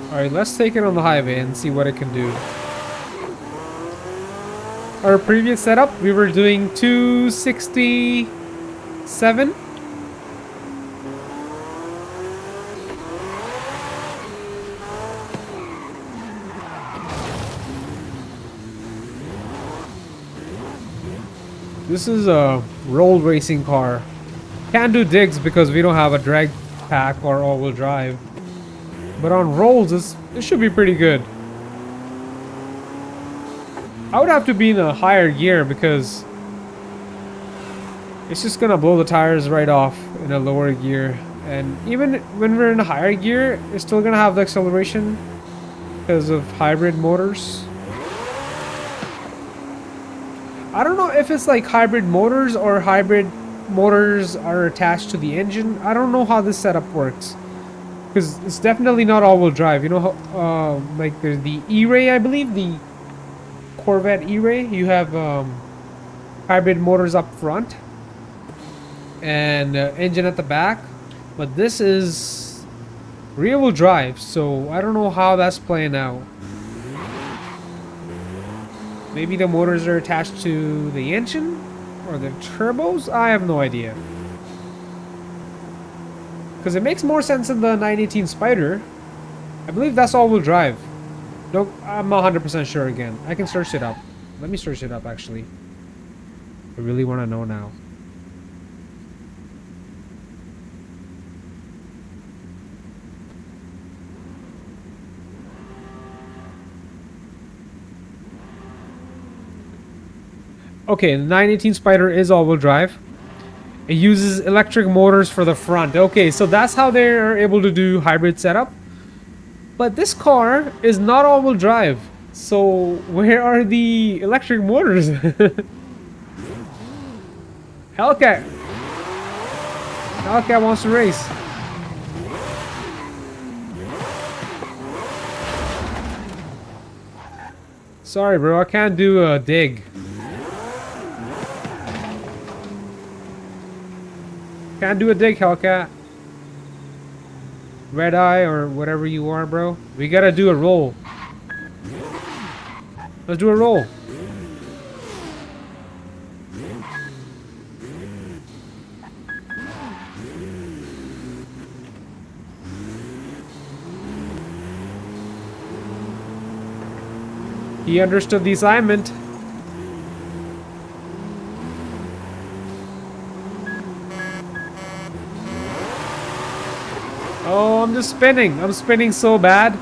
[SPEAKER 1] Alright, let's take it on the highway and see what it can do. Our previous setup, we were doing 267. This is a roll racing car. Can't do digs because we don't have a drag pack or all-wheel drive. But on rolls, it should be pretty good. I would have to be in a higher gear because it's just gonna blow the tires right off in a lower gear. And even when we're in a higher gear, it's still gonna have the acceleration because of hybrid motors. I don't know if it's like hybrid motors or hybrid motors are attached to the engine. I don't know how this setup works. Because it's definitely not all-wheel drive. You know how, like there's the E-Ray, I believe, the Corvette E-Ray. You have hybrid motors up front and engine at the back. But this is rear-wheel drive, so I don't know how that's playing out. Maybe the motors are attached to the engine or the turbos? I have no idea. Because it makes more sense in the 918 Spider. I believe that's all-wheel drive. No, I'm not 100% sure again. I can search it up. Let me search it up, actually. I really want to know now. Okay, the 918 Spider is all-wheel drive. It uses electric motors for the front. Okay, so that's how they're able to do hybrid setup. But this car is not all-wheel drive. So where are the electric motors? Hellcat! Hellcat wants to race. Sorry, bro. I can't do a dig. Can't do a dig, Hellcat. Red Eye or whatever you are, bro. We gotta do a roll. Let's do a roll. He understood the assignment. Oh, I'm just spinning. I'm spinning so bad.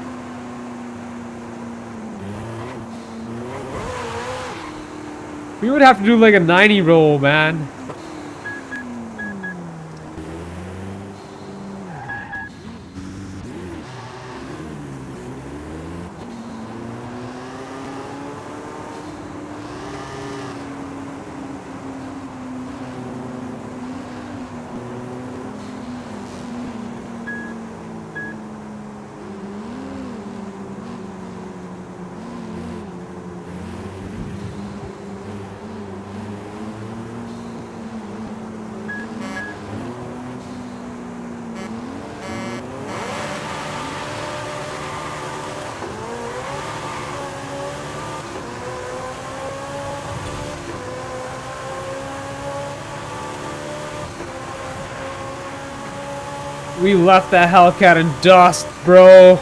[SPEAKER 1] We would have to do like a 90 roll, man. We left that Hellcat in dust, bro.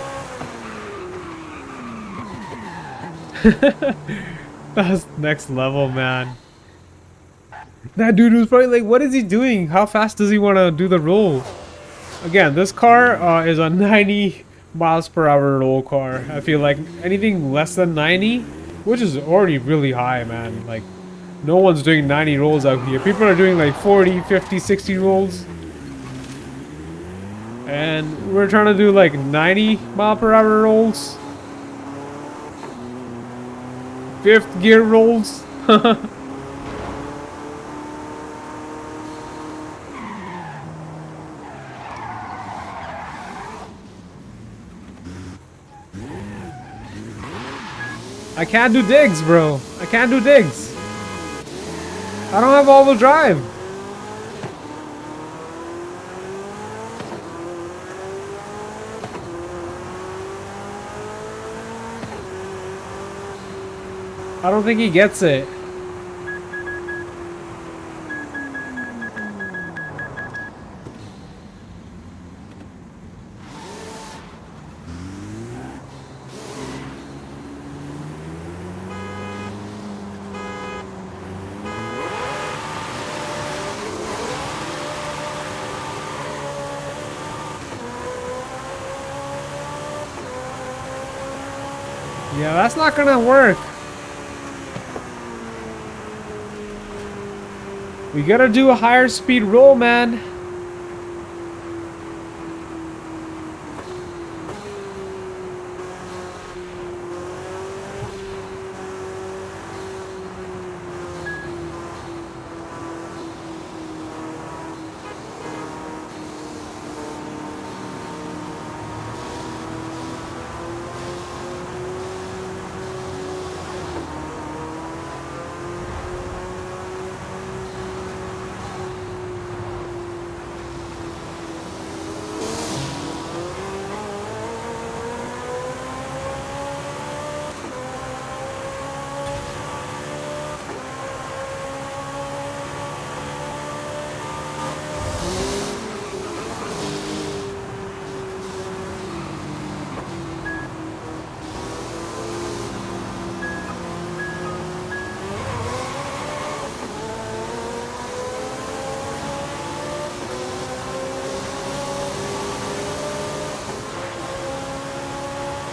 [SPEAKER 1] That's next level, man. That dude was probably like, what is he doing? How fast does he want to do the roll? Again, this car is a 90 miles per hour roll car. I feel like anything less than 90, which is already really high, man. Like, no one's doing 90 rolls out here. People are doing like 40, 50, 60 rolls. And we're trying to do like 90 mile per hour rolls. Fifth gear rolls. I can't do digs, bro. I can't do digs. I don't have all-wheel drive. I don't think he gets it. Yeah, that's not gonna work. We gotta do a higher speed roll, man.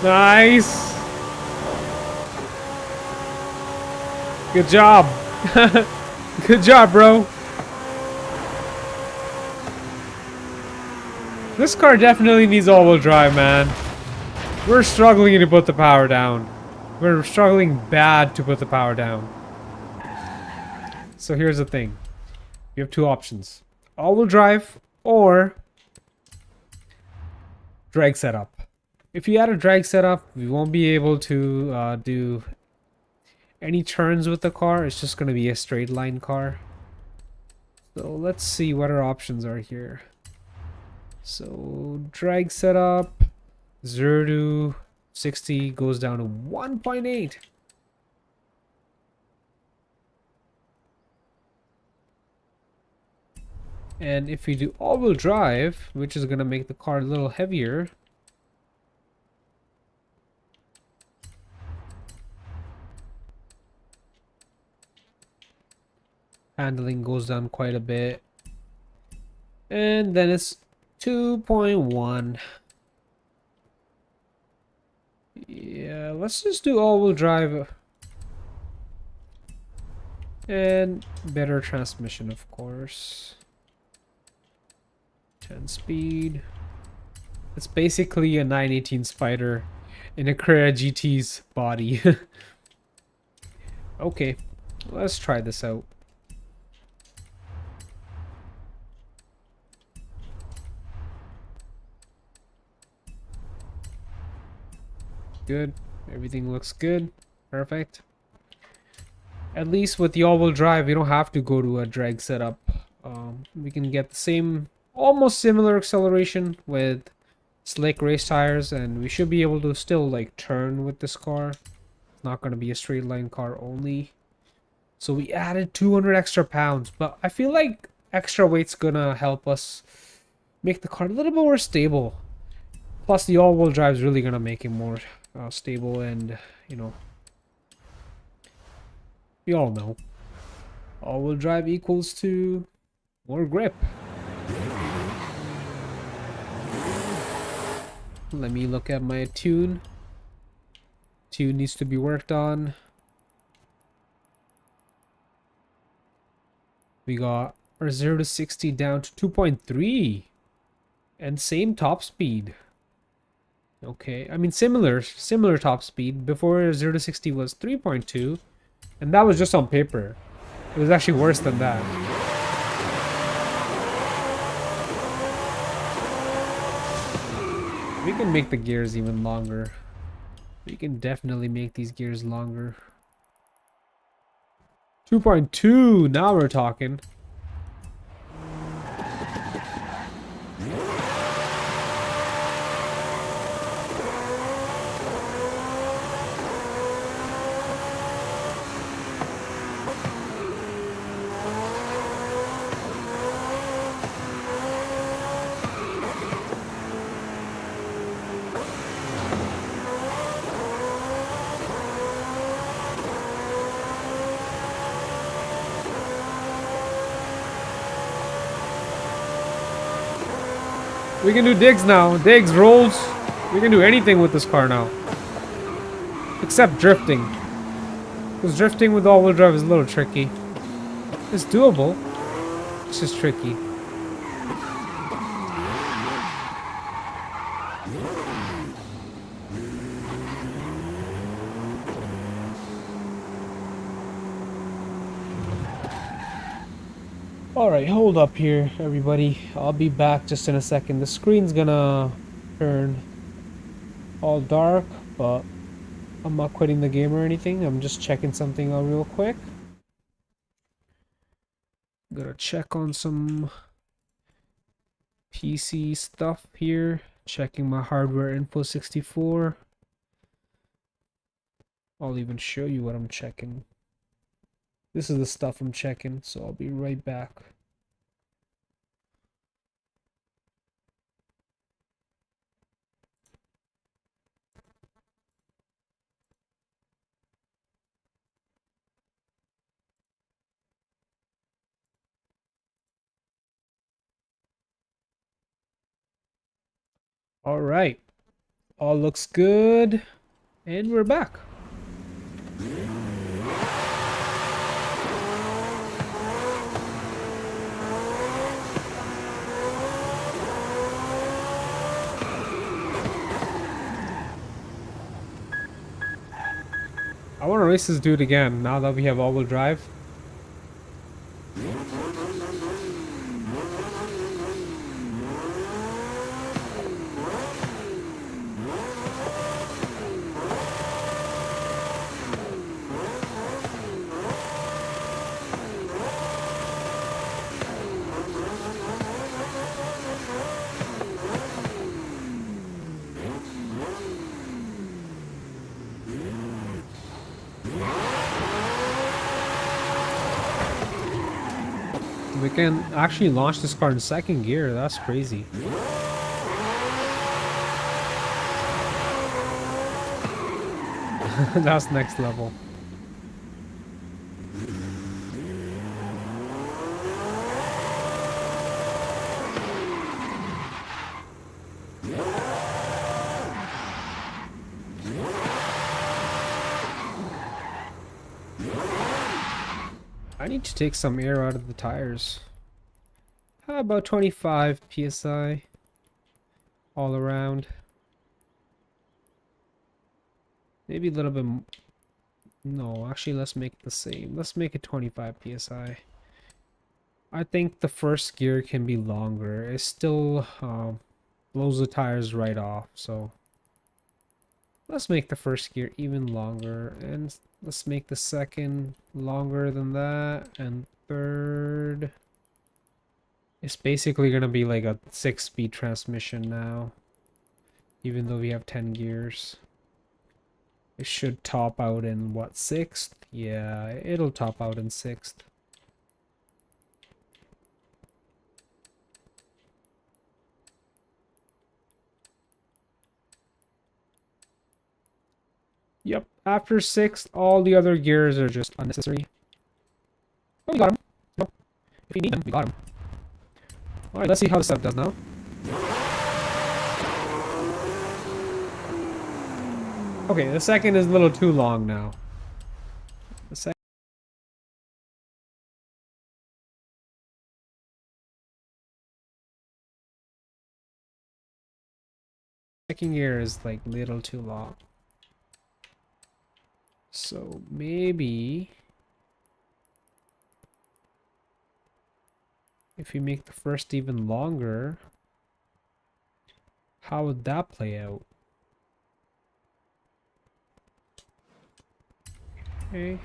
[SPEAKER 1] Nice. Good job. Good job, bro. This car definitely needs all-wheel drive, man. We're struggling to put the power down. We're struggling bad to put the power down. So here's the thing. You have two options. All-wheel drive or drag setup. If you add a drag setup, we won't be able to do any turns with the car. It's just going to be a straight line car. So let's see what our options are here. So drag setup, 0 to 60 goes down to 1.8. And if we do all-wheel drive, which is going to make the car a little heavier, handling goes down quite a bit. And then it's 2.1. Yeah, let's just do all-wheel drive. And better transmission, of course. 10 speed. It's basically a 918 Spider in a Carrera GT's body. Okay, let's try this out. Good. Everything looks good. Perfect. At least with the all-wheel drive, we don't have to go to a drag setup. We can get the same, almost similar acceleration with slick race tires, and we should be able to still like turn with this car. It's not going to be a straight line car only. So we added 200 extra pounds, but I feel like extra weight's gonna help us make the car a little bit more stable. Plus the all-wheel drive is really gonna make it more stable, and you know, we all know all-wheel drive equals to more grip. Let me look at my tune. Tune needs to be worked on. We got our 0 to 60 down to 2.3 and same top speed. Okay, I mean similar top speed. Before 0 to 60 was 3.2, and that was just on paper. It was actually worse than that. We can make the gears even longer. We can definitely make these gears longer. 2.2, now we're talking. We can do digs now. Digs, rolls. We can do anything with this car now. Except drifting. Because drifting with all-wheel drive is a little tricky. It's doable. It's just tricky. Alright, hold up here, everybody. I'll be back just in a second. The screen's gonna turn all dark, but I'm not quitting the game or anything. I'm just checking something out real quick. Gonna check on some PC stuff here. Checking my hardware info 64. I'll even show you what I'm checking. This is the stuff I'm checking, so I'll be right back. All right, all looks good, and we're back. races do it again now that we have all-wheel drive. We can actually launch this car in second gear. That's crazy. That's next level. I need to take some air out of the tires. How about 25 PSI all around? Maybe a little bit. No, actually, let's make it the same. Let's make it 25 PSI. I think the first gear can be longer. It still blows the tires right off. So let's make the first gear even longer. And let's make the second longer than that. And third. It's basically going to be like a 6-speed transmission now. Even though we have 10 gears. It should top out in what, 6th? Yeah, it'll top out in 6th. Yep, after 6th, all the other gears are just unnecessary. Oh, we got him. Nope. If we need them, we got him. Alright, let's see how the setup does now. Okay, the second is a little too long now. The second gear is like little too long. So maybe if we make the first even longer, how would that play out? Okay.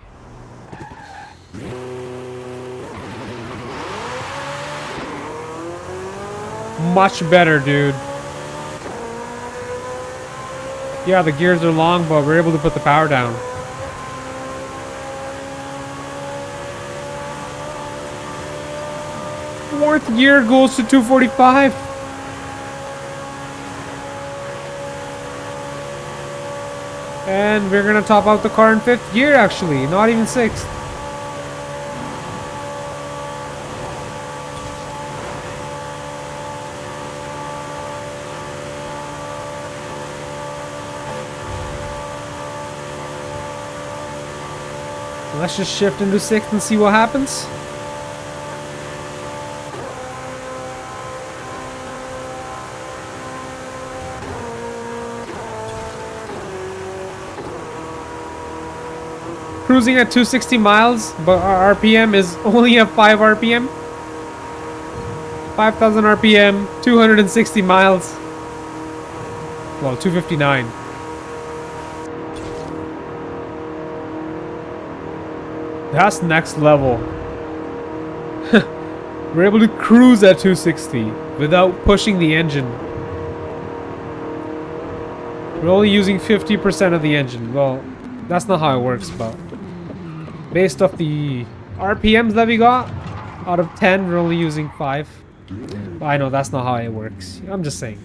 [SPEAKER 1] Much better, dude. Yeah, the gears are long, but we're able to put the power down. Fourth gear goes to 245. And we're gonna top out the car in 5th gear, actually, not even 6th. Let's just shift into 6th and see what happens. Cruising at 260 miles, but our RPM is only at 5 RPM. 5,000 RPM, 260 miles. Well, 259. That's next level. We're able to cruise at 260 without pushing the engine. We're only using 50% of the engine. Well, that's not how it works, but based off the RPMs that we got, out of 10, we're only using 5. But I know that's not how it works. I'm just saying.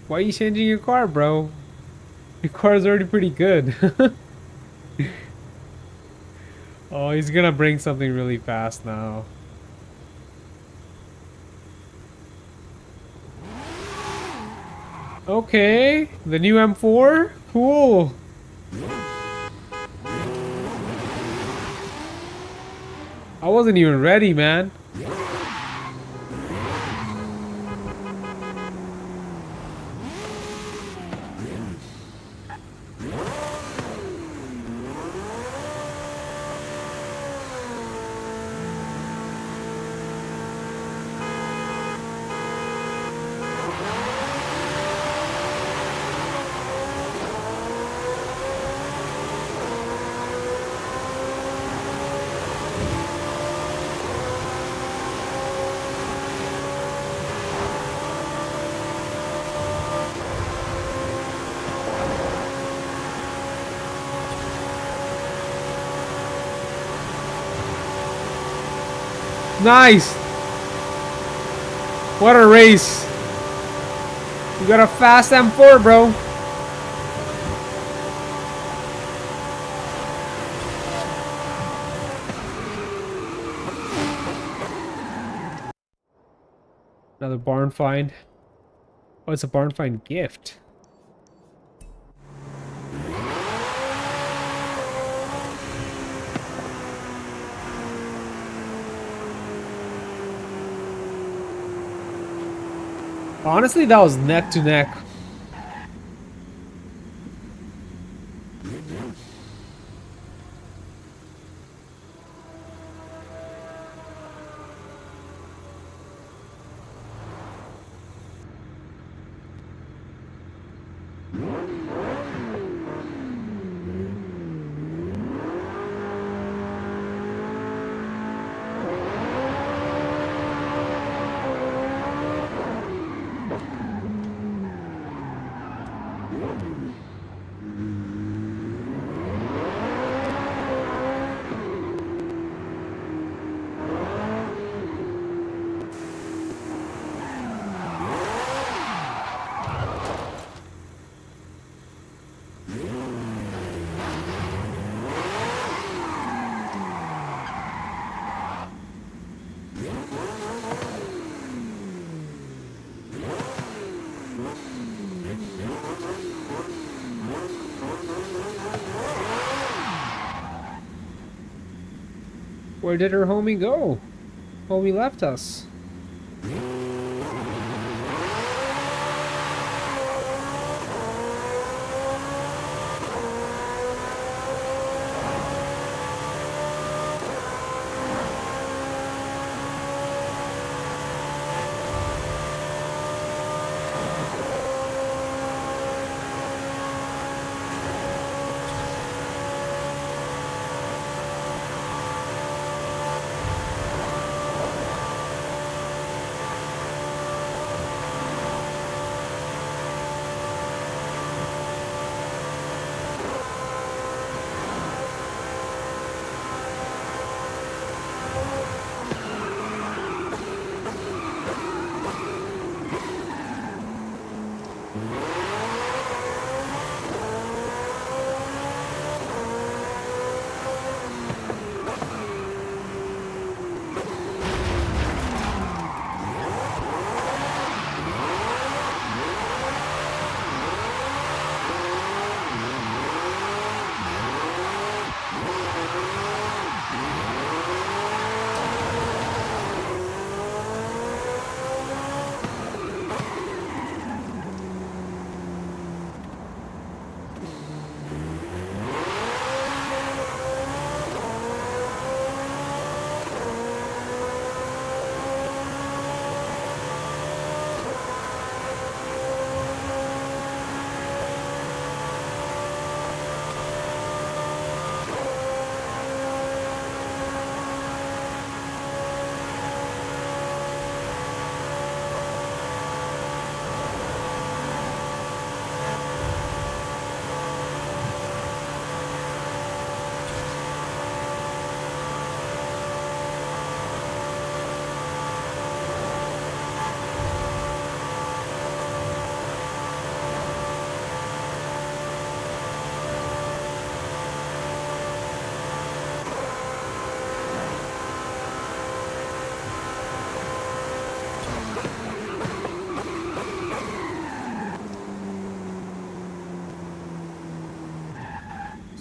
[SPEAKER 1] Why are you changing your car, bro? Your car is already pretty good. Oh, he's gonna bring something really fast now. Okay, the new M4? Cool. I wasn't even ready, man. Nice! What a race! You got a fast M4, bro. Another barn find. Oh, it's a barn find gift. Honestly, that was neck to neck. Where did her homie go? Homie left us.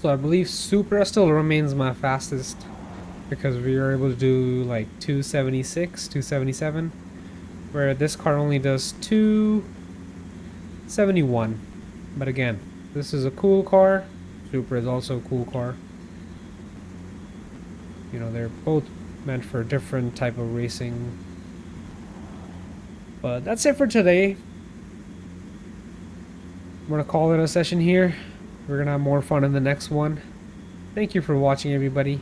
[SPEAKER 1] So I believe Supra still remains my fastest because we are able to do like 276, 277, where this car only does 271. But again, this is a cool car. Supra is also a cool car. You know, they're both meant for a different type of racing. But that's it for today. I'm gonna call it a session here. We're gonna have more fun in the next one. Thank you for watching, everybody.